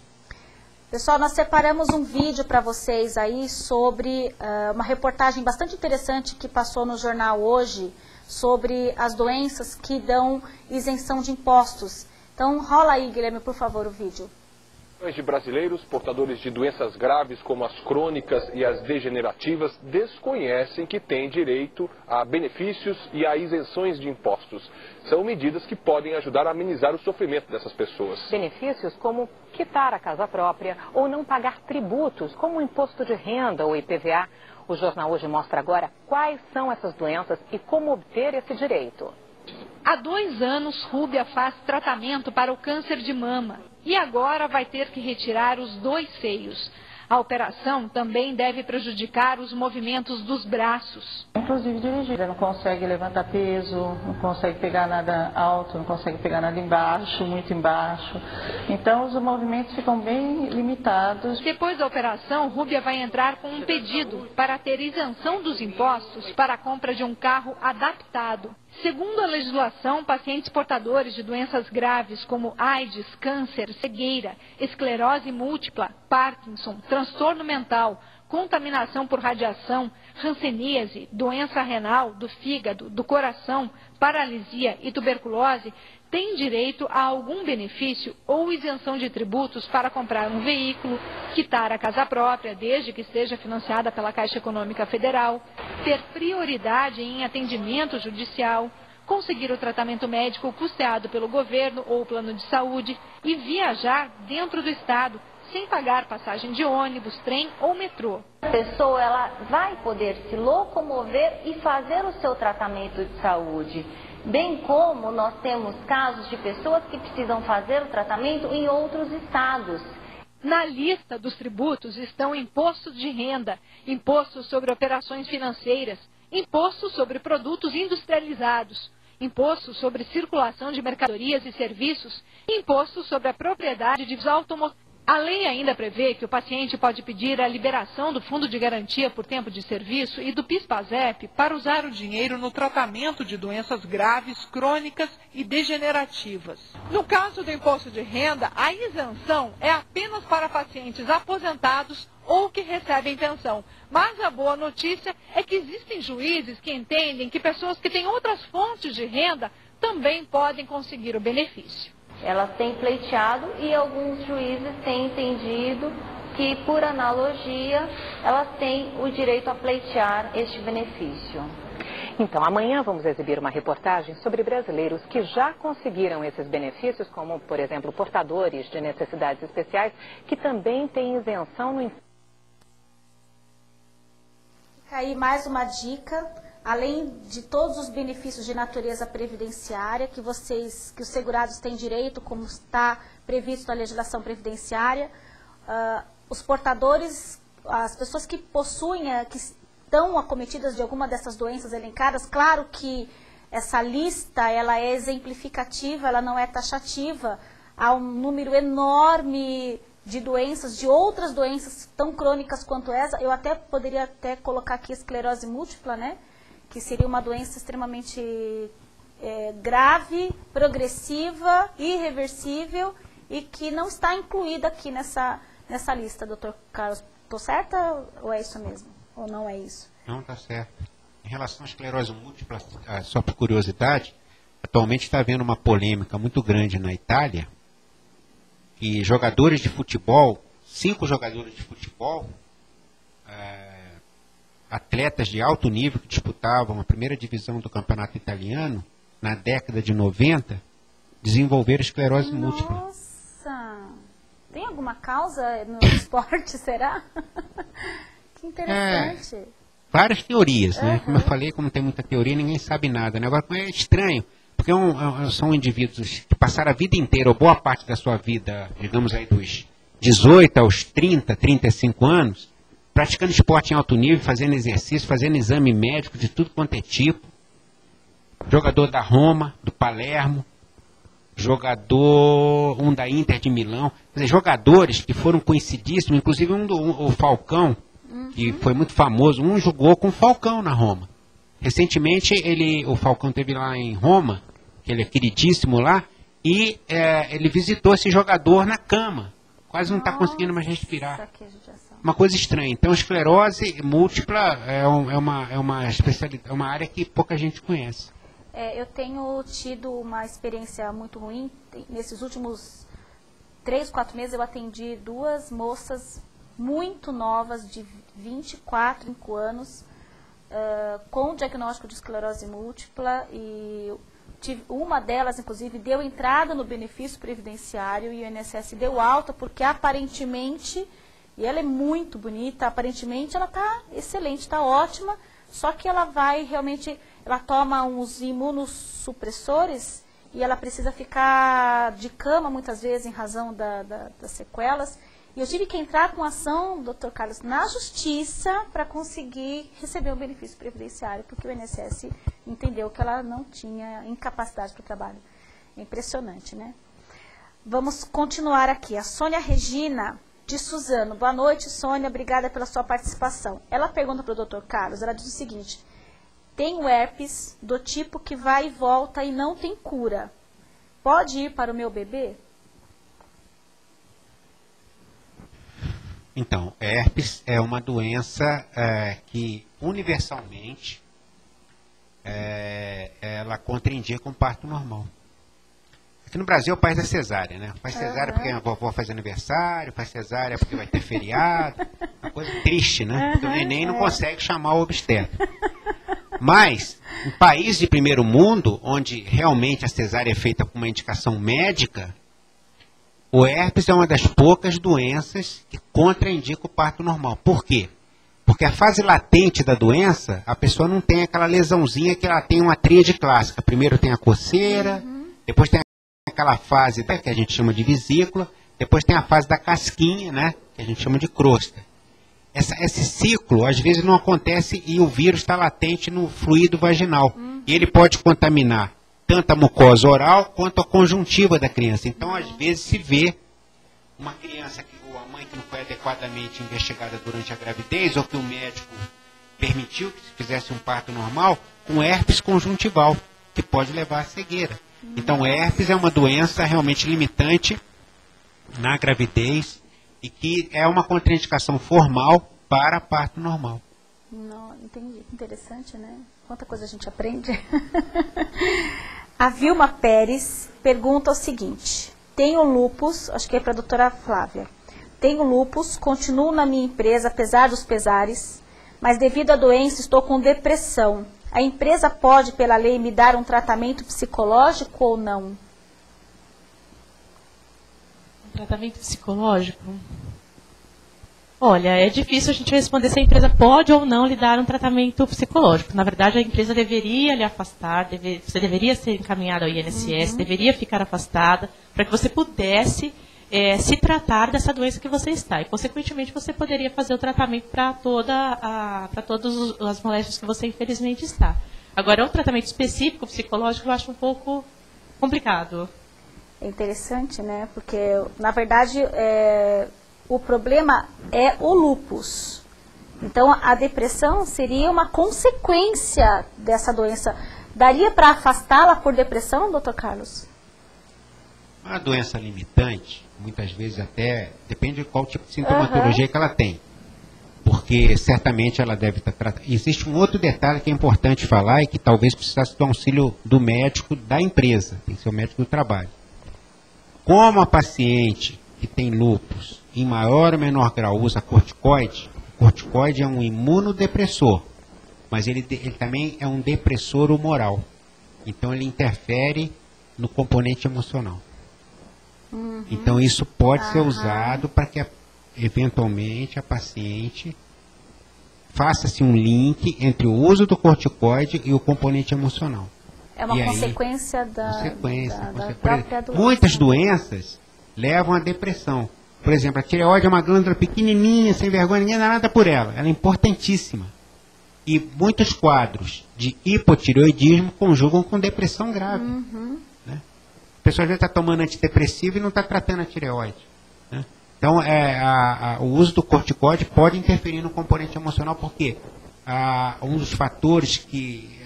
Pessoal, nós separamos um vídeo para vocês aí sobre uma reportagem bastante interessante que passou no jornal hoje sobre as doenças que dão isenção de impostos. Então, rola aí, Guilherme, por favor, o vídeo. Milhões de brasileiros portadores de doenças graves como as crônicas e as degenerativas desconhecem que têm direito a benefícios e a isenções de impostos. São medidas que podem ajudar a amenizar o sofrimento dessas pessoas. Benefícios como quitar a casa própria ou não pagar tributos, como o imposto de renda ou IPVA. O Jornal Hoje mostra agora quais são essas doenças e como obter esse direito. Há 2 anos, Rúbia faz tratamento para o câncer de mama e agora vai ter que retirar os 2 seios. A operação também deve prejudicar os movimentos dos braços. Inclusive dirigir, não consegue levantar peso, não consegue pegar nada alto, não consegue pegar nada embaixo, muito embaixo. Então os movimentos ficam bem limitados. Depois da operação, Rúbia vai entrar com um pedido para ter isenção dos impostos para a compra de um carro adaptado. Segundo a legislação, pacientes portadores de doenças graves como AIDS, câncer, cegueira, esclerose múltipla, Parkinson, transtorno mental, contaminação por radiação, hanseníase, doença renal, do fígado, do coração, paralisia e tuberculose têm direito a algum benefício ou isenção de tributos para comprar um veículo, quitar a casa própria, desde que esteja financiada pela Caixa Econômica Federal, ter prioridade em atendimento judicial, conseguir o tratamento médico custeado pelo governo ou plano de saúde e viajar dentro do estado, sem pagar passagem de ônibus, trem ou metrô. A pessoa ela vai poder se locomover e fazer o seu tratamento de saúde. Bem como nós temos casos de pessoas que precisam fazer o tratamento em outros estados. Na lista dos tributos estão imposto de renda, imposto sobre operações financeiras, imposto sobre produtos industrializados, imposto sobre circulação de mercadorias e serviços, imposto sobre a propriedade de automóveis. A lei ainda prevê que o paciente pode pedir a liberação do Fundo de Garantia por Tempo de Serviço e do PIS/PASEP para usar o dinheiro no tratamento de doenças graves, crônicas e degenerativas. No caso do imposto de renda, a isenção é apenas para pacientes aposentados ou que recebem pensão. Mas a boa notícia é que existem juízes que entendem que pessoas que têm outras fontes de renda também podem conseguir o benefício. Elas têm pleiteado e alguns juízes têm entendido que, por analogia, elas têm o direito a pleitear este benefício. Então, amanhã vamos exibir uma reportagem sobre brasileiros que já conseguiram esses benefícios, como, por exemplo, portadores de necessidades especiais, que também têm isenção no imposto. Fica aí mais uma dica. Além de todos os benefícios de natureza previdenciária que os segurados têm direito, como está previsto na legislação previdenciária, os portadores, as pessoas que possuem, que estão acometidas de alguma dessas doenças elencadas, claro que essa lista ela é exemplificativa, ela não é taxativa, há um número enorme de doenças, de outras doenças tão crônicas quanto essa. Eu até poderia colocar aqui esclerose múltipla, né? Que seria uma doença extremamente grave, progressiva, irreversível e que não está incluída aqui nessa lista, doutor Carlos. Estou certa ou é isso mesmo? Ou não é isso? Não, está certo. Em relação à esclerose múltipla, só por curiosidade, atualmente está havendo uma polêmica muito grande na Itália que jogadores de futebol, 5 jogadores de futebol, atletas de alto nível que disputavam a primeira divisão do campeonato italiano, na década de 90, desenvolveram esclerose múltipla. Nossa! Tem alguma causa no esporte, será? Que interessante. Várias teorias, né? Como eu falei, como tem muita teoria, ninguém sabe nada, né? Agora, é estranho, porque são indivíduos que passaram a vida inteira, ou boa parte da sua vida, digamos aí dos 18 aos 30, 35 anos, praticando esporte em alto nível, fazendo exercício, fazendo exame médico de tudo quanto é tipo. Jogador da Roma, do Palermo, jogador, da Inter de Milão. Quer dizer, jogadores que foram conhecidíssimos, inclusive o Falcão, que foi muito famoso, jogou com o Falcão na Roma. Recentemente, o Falcão esteve lá em Roma, que ele é queridíssimo lá, e ele visitou esse jogador na cama. Quase não está conseguindo mais respirar. Uma coisa estranha. Então, esclerose múltipla é uma especialidade, é uma área que pouca gente conhece. Eu tenho tido uma experiência muito ruim. Nesses últimos 3, 4 meses eu atendi 2 moças muito novas, de 24, 5 anos, com diagnóstico de esclerose múltipla, e uma delas, inclusive, deu entrada no benefício previdenciário e o INSS deu alta, porque aparentemente, e ela é muito bonita, aparentemente ela está excelente, está ótima, só que ela ela toma uns imunossupressores e ela precisa ficar de cama muitas vezes em razão das sequelas. E eu tive que entrar com ação, doutor Carlos, na justiça para conseguir receber o benefício previdenciário, porque o INSS entendeu que ela não tinha incapacidade para o trabalho. É impressionante, né? Vamos continuar aqui. A Sônia Regina de Suzano. Boa noite, Sônia. Obrigada pela sua participação. Ela pergunta para o doutor Carlos, ela diz o seguinte: tenho herpes do tipo que vai e volta e não tem cura. Pode ir para o meu bebê? Então, herpes é uma doença que, universalmente, ela contraindica com parto normal. Aqui no Brasil é o país da cesárea, né? Faz cesárea porque a vovó faz aniversário, faz cesárea porque vai ter feriado. Uma coisa triste, né? Porque o neném não consegue chamar o obstetra. Mas, em países de primeiro mundo, onde realmente a cesárea é feita com uma indicação médica, O herpes é uma das poucas doenças que contraindicam o parto normal. Por quê? Porque a fase latente da doença, a pessoa não tem aquela lesãozinha que ela tem uma tríade clássica. Primeiro tem a coceira, depois tem aquela fase que a gente chama de vesícula, depois tem a fase da casquinha, né, que a gente chama de crosta. Esse ciclo, às vezes, não acontece e o vírus está latente no fluido vaginal. E ele pode contaminar tanto a mucosa oral quanto a conjuntiva da criança. Então, às vezes, se vê uma criança ou a mãe que não foi adequadamente investigada durante a gravidez, ou que o médico permitiu que se fizesse um parto normal, com herpes conjuntival, que pode levar à cegueira. Então, herpes é uma doença realmente limitante na gravidez e que é uma contraindicação formal para parto normal. Não, entendi. Interessante, né? Quanta coisa a gente aprende. A Vilma Pérez pergunta o seguinte: tenho lúpus, acho que é para a doutora Flávia. Tenho lúpus, continuo na minha empresa apesar dos pesares, mas devido à doença estou com depressão. A empresa pode, pela lei, me dar um tratamento psicológico ou não? Um tratamento psicológico? Olha, é difícil a gente responder se a empresa pode ou não lhe dar um tratamento psicológico. Na verdade, a empresa deveria lhe afastar, você deveria ser encaminhada ao INSS, deveria ficar afastada, para que você pudesse se tratar dessa doença que você está. E, consequentemente, você poderia fazer o tratamento para todas as moléstias que você, infelizmente, está. Agora, um tratamento específico, psicológico, eu acho um pouco complicado. É interessante, né? Porque, na verdade, o problema é o lúpus. Então, a depressão seria uma consequência dessa doença. Daria para afastá-la por depressão, doutor Carlos? Uma doença limitante, muitas vezes até, depende de qual tipo de sintomatologia que ela tem. Porque certamente ela deve estar tratada. Existe um outro detalhe que é importante falar e que talvez precisasse do auxílio do médico da empresa, tem que ser o médico do trabalho. Como a paciente que tem lúpus, em maior ou menor grau, usa corticoide, o corticoide é um imunodepressor, mas ele também é um depressor humoral. Então ele interfere no componente emocional. Então isso pode ser usado para que eventualmente a paciente faça-se um link entre o uso do corticoide e o componente emocional. É uma consequência da própria doença. Muitas doenças levam à depressão. Por exemplo, a tireoide é uma glândula pequenininha, sem vergonha, ninguém dá nada por ela. Ela é importantíssima. E muitos quadros de hipotireoidismo conjugam com depressão grave. Né? A pessoa já está tomando antidepressivo e não está tratando a tireoide. Né? Então, o uso do corticoide pode interferir no componente emocional, porque um dos fatores que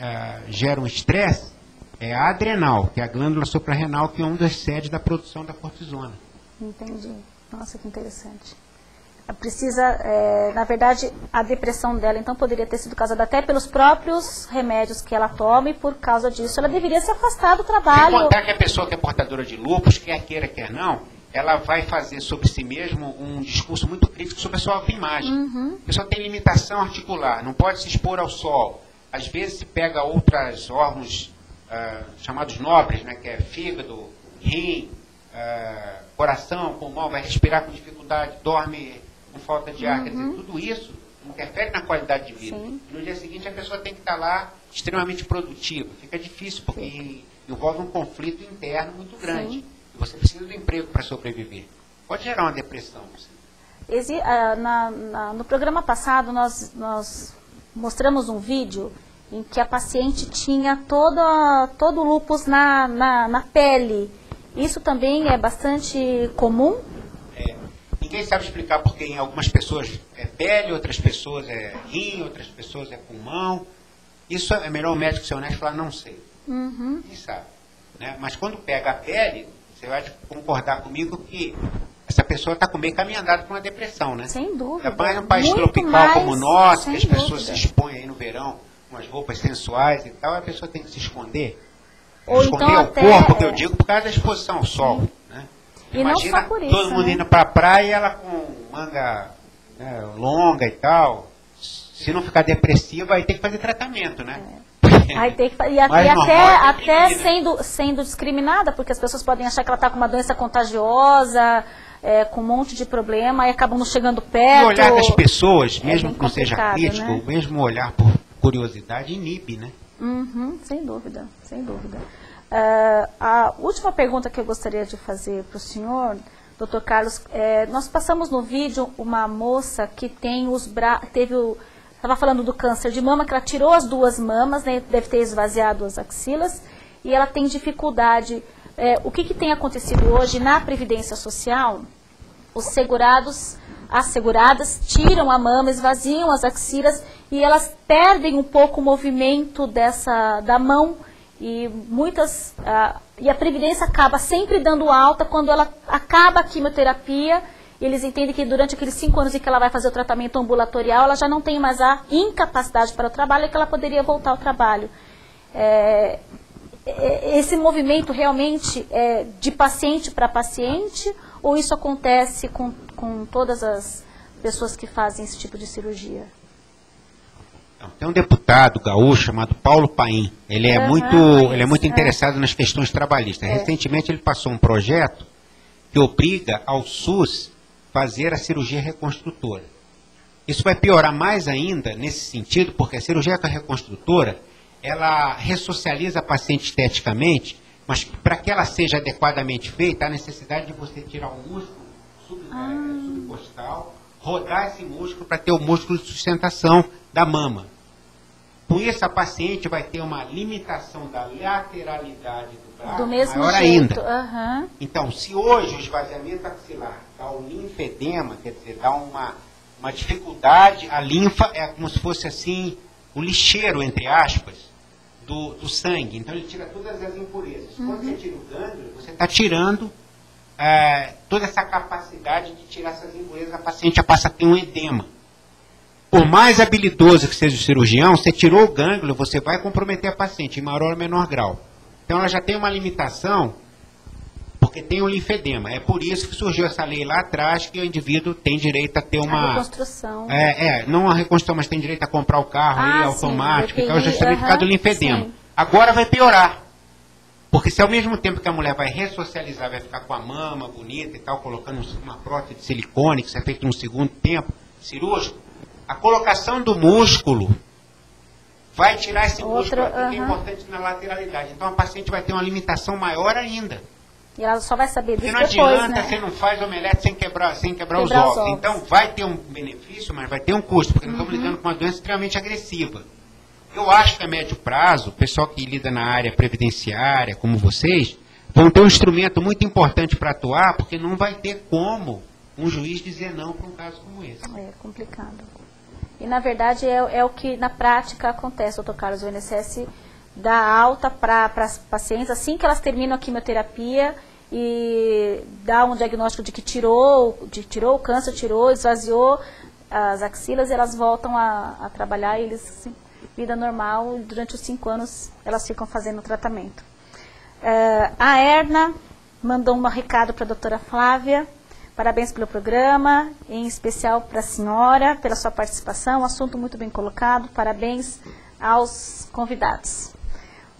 geram estresse é a adrenal, que é a glândula suprarrenal, que é uma das sedes da produção da cortisona. Entendi. Nossa, que interessante. Precisa, na verdade, a depressão dela, então, poderia ter sido causada até pelos próprios remédios que ela toma, e por causa disso ela deveria se afastar do trabalho. Sem contar que a pessoa que é portadora de lúpus, quer queira, quer não, ela vai fazer sobre si mesmo um discurso muito crítico sobre a sua autoimagem. A pessoa tem limitação articular, não pode se expor ao sol. Às vezes se pega outros órgãos chamados nobres, né, que é fígado, rim, coração, pulmão, vai respirar com dificuldade, dorme com falta de ar. Quer dizer, tudo isso interfere na qualidade de vida. E no dia seguinte a pessoa tem que estar lá extremamente produtiva. Fica difícil, porque envolve um conflito interno muito grande. E você precisa do emprego para sobreviver. Pode gerar uma depressão. No programa passado nós mostramos um vídeo em que a paciente tinha todo o lúpus na pele. Isso também é bastante comum? Ninguém sabe explicar porque em algumas pessoas é pele, outras pessoas é rim, outras pessoas é pulmão. Isso é melhor o médico ser honesto e falar, não sei. Ninguém sabe. Né? Mas quando pega a pele, você vai concordar comigo que essa pessoa está com meio caminho andado com uma depressão, né? Sem dúvida. É um país tropical como o nosso, que as pessoas se expõem aí no verão com as roupas sensuais e tal, a pessoa tem que se esconder. Ou esconder então o corpo, que eu digo, por causa da exposição ao sol. Né? E imagina não só por isso, todo mundo indo para a praia e ela com manga longa e tal. Se não ficar depressiva, vai ter que fazer tratamento, né? Aí tem que, e até sendo discriminada, porque as pessoas podem achar que ela está com uma doença contagiosa, com um monte de problema, e acabam não chegando perto. O olhar das pessoas, mesmo que não seja crítico, né? Mesmo olhar por curiosidade, inibe, né? Uhum, sem dúvida, sem dúvida. A última pergunta que eu gostaria de fazer para o senhor, doutor Carlos, nós passamos no vídeo uma moça que tem estava falando do câncer de mama, que ela tirou as 2 mamas, né, deve ter esvaziado as axilas, e ela tem dificuldade. O que tem acontecido hoje na Previdência Social? Os segurados, as seguradas, tiram a mama, esvaziam as axilas, e elas perdem um pouco o movimento da mão, e e a Previdência acaba sempre dando alta quando ela acaba a quimioterapia. Eles entendem que durante aqueles 5 anos em que ela vai fazer o tratamento ambulatorial, ela já não tem mais a incapacidade para o trabalho, e que ela poderia voltar ao trabalho. Esse movimento realmente é de paciente para paciente, ou isso acontece com todas as pessoas que fazem esse tipo de cirurgia? Tem um deputado gaúcho chamado Paulo Paim. Ele é muito interessado nas questões trabalhistas. Recentemente ele passou um projeto que obriga ao SUS fazer a cirurgia reconstrutora. Isso vai piorar mais ainda nesse sentido, porque a cirurgia reconstrutora, ela ressocializa a paciente esteticamente, mas para que ela seja adequadamente feita, há necessidade de você tirar o músculo subcostal, rodar esse músculo para ter o músculo de sustentação da mama. Com isso, a paciente vai ter uma limitação da lateralidade do braço do mesmo maior jeito. ainda. Então, se hoje o esvaziamento axilar dá um linfedema, quer dizer, dá uma dificuldade, a linfa é como se fosse assim, o lixeiro, entre aspas, do sangue. Então, ele tira todas as impurezas. Quando você tira o gânglio, você está tirando toda essa capacidade de tirar essas impurezas, a paciente já passa a ter um edema. Por mais habilidoso que seja o cirurgião, você tirou o gânglio, você vai comprometer a paciente em maior ou menor grau. Então ela já tem uma limitação, porque tem um linfedema. É por isso que surgiu essa lei lá atrás, que o indivíduo tem direito a ter uma... reconstrução. Não a reconstrução, mas tem direito a comprar o carro automático, sim, então justamente por causa do linfedema. Sim. Agora vai piorar. Porque se ao mesmo tempo que a mulher vai ressocializar, vai ficar com a mama bonita e tal, colocando uma prótese de silicone, que isso é feito num segundo tempo, cirúrgico, a colocação do músculo vai tirar esse músculo que é importante na lateralidade. Então a paciente vai ter uma limitação maior ainda. E ela só vai saber disso depois, não adianta, né? Você não faz omelete sem quebrar os ovos. Então vai ter um benefício, mas vai ter um custo, porque nós estamos lidando com uma doença extremamente agressiva. Eu acho que a médio prazo, o pessoal que lida na área previdenciária, como vocês, vão ter um instrumento muito importante para atuar, porque não vai ter como um juiz dizer não para um caso como esse. É complicado. E, na verdade, é o que na prática acontece, doutor Carlos. O INSS dá alta para as pacientes assim que elas terminam a quimioterapia e dá um diagnóstico de que tirou o câncer, esvaziou as axilas, e elas voltam a trabalhar, e eles, assim, vida normal, e durante os 5 anos elas ficam fazendo o tratamento. A Erna mandou um recado para a doutora Flávia. Parabéns pelo programa, em especial para a senhora, pela sua participação, assunto muito bem colocado, parabéns aos convidados.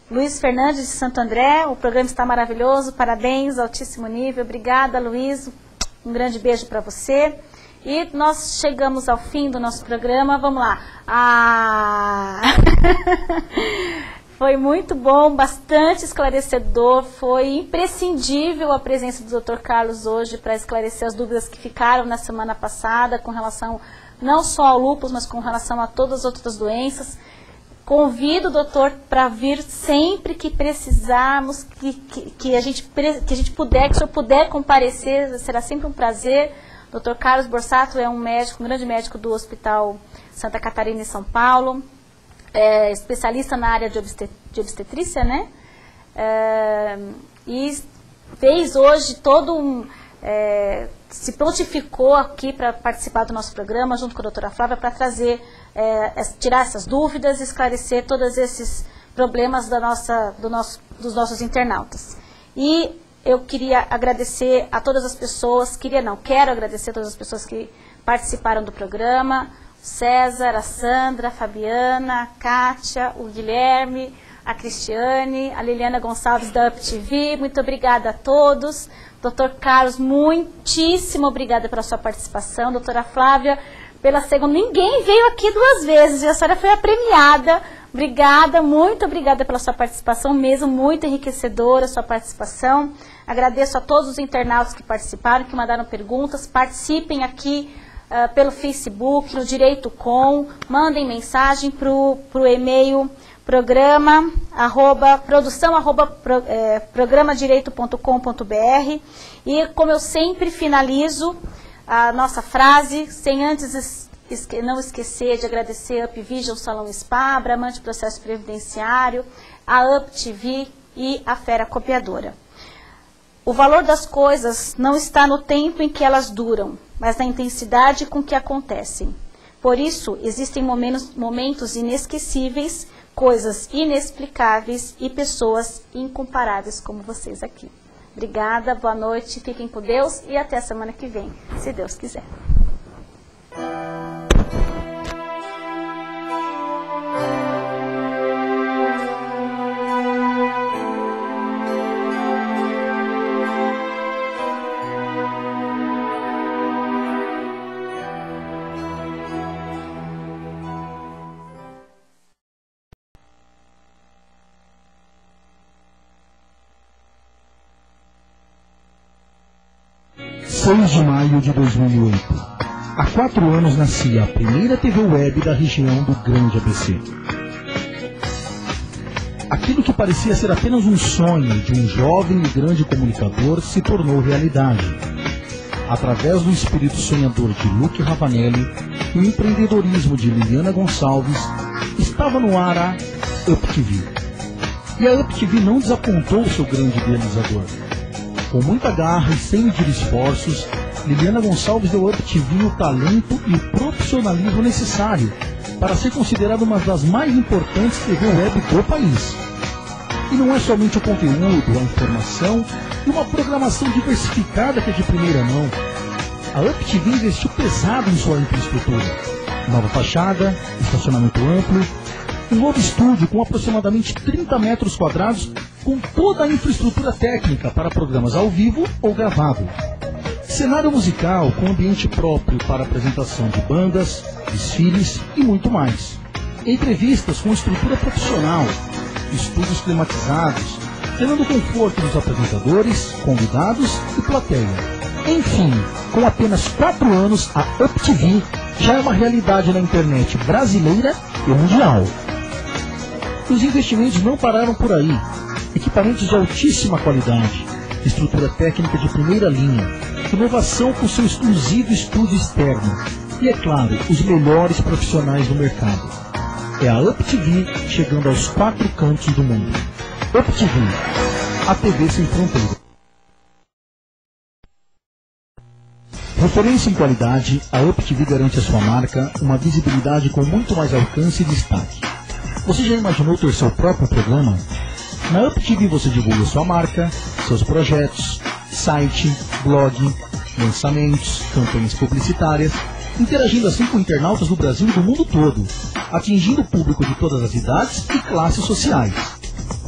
Luiz Fernandes de Santo André, o programa está maravilhoso, parabéns, altíssimo nível, obrigada Luiz, um grande beijo para você. E nós chegamos ao fim do nosso programa, vamos lá. Foi muito bom, bastante esclarecedor, foi imprescindível a presença do Dr. Carlos hoje para esclarecer as dúvidas que ficaram na semana passada com relação não só ao lúpus, mas com relação a todas as outras doenças. Convido o doutor para vir sempre que precisarmos, que a gente puder, que o senhor puder comparecer, será sempre um prazer. Dr. Carlos Borsato é um grande médico do Hospital Santa Catarina em São Paulo. Especialista na área de obstetrícia, né? E fez hoje se prontificou aqui para participar do nosso programa, junto com a doutora Flávia, para trazer, tirar essas dúvidas e esclarecer todos esses problemas dos nossos internautas. E eu queria agradecer a todas as pessoas, quero agradecer a todas as pessoas que participaram do programa, César, a Sandra, a Fabiana, a Kátia, o Guilherme, a Cristiane, a Liliana Gonçalves da UpTV, muito obrigada a todos. Dr. Carlos, muitíssimo obrigada pela sua participação. Doutora Flávia, pela segunda, ninguém veio aqui 2 vezes, a senhora foi a premiada. Obrigada, muito obrigada pela sua participação, mesmo muito enriquecedora a sua participação. Agradeço a todos os internautas que participaram, que mandaram perguntas. Participem aqui pelo Facebook, no Direito Com, mandem mensagem para o e-mail programa@programadireito.com.br. E como eu sempre finalizo a nossa frase, sem antes não esquecer de agradecer a UpVision Salão Spa, Bramante Processo Previdenciário, a UpTV e a Fera Copiadora. O valor das coisas não está no tempo em que elas duram, mas na intensidade com que acontecem. Por isso, existem momentos inesquecíveis, coisas inexplicáveis e pessoas incomparáveis como vocês aqui. Obrigada, boa noite, fiquem com Deus e até a semana que vem, se Deus quiser. De maio de 2008. Há 4 anos nascia a primeira TV web da região do Grande ABC. Aquilo que parecia ser apenas um sonho de um jovem e grande comunicador se tornou realidade. Através do espírito sonhador de Luque Ravanelli e o empreendedorismo de Liliana Gonçalves, estava no ar a UpTV. E a UpTV não desapontou seu grande idealizador. Com muita garra e sem medir esforços, Liliana Gonçalves deu à UpTV o talento e o profissionalismo necessário para ser considerada uma das mais importantes TV web do país. E não é somente o conteúdo, a informação e uma programação diversificada que é de primeira mão. A UpTV investiu pesado em sua infraestrutura. Nova fachada, estacionamento amplo, um novo estúdio com aproximadamente 30 metros quadrados com toda a infraestrutura técnica para programas ao vivo ou gravado. Cenário musical com ambiente próprio para apresentação de bandas, desfiles e muito mais. Entrevistas com estrutura profissional, estúdios climatizados, tendo conforto dos apresentadores, convidados e plateia. Enfim, com apenas 4 anos, a UpTV já é uma realidade na internet brasileira e mundial. Os investimentos não pararam por aí. Equipamentos de altíssima qualidade, estrutura técnica de primeira linha, inovação com seu exclusivo estúdio externo e, é claro, os melhores profissionais do mercado. É a UpTV chegando aos 4 cantos do mundo. UpTV, a TV sem fronteira. Referência em qualidade, a UpTV garante à sua marca uma visibilidade com muito mais alcance e destaque. Você já imaginou ter seu próprio programa? Na UpTV você divulga sua marca, seus projetos, site, blog, lançamentos, campanhas publicitárias, interagindo assim com internautas do Brasil e do mundo todo, atingindo o público de todas as idades e classes sociais.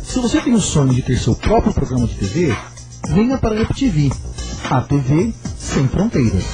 Se você tem o sonho de ter seu próprio programa de TV, venha para a UpTV, a TV sem fronteiras.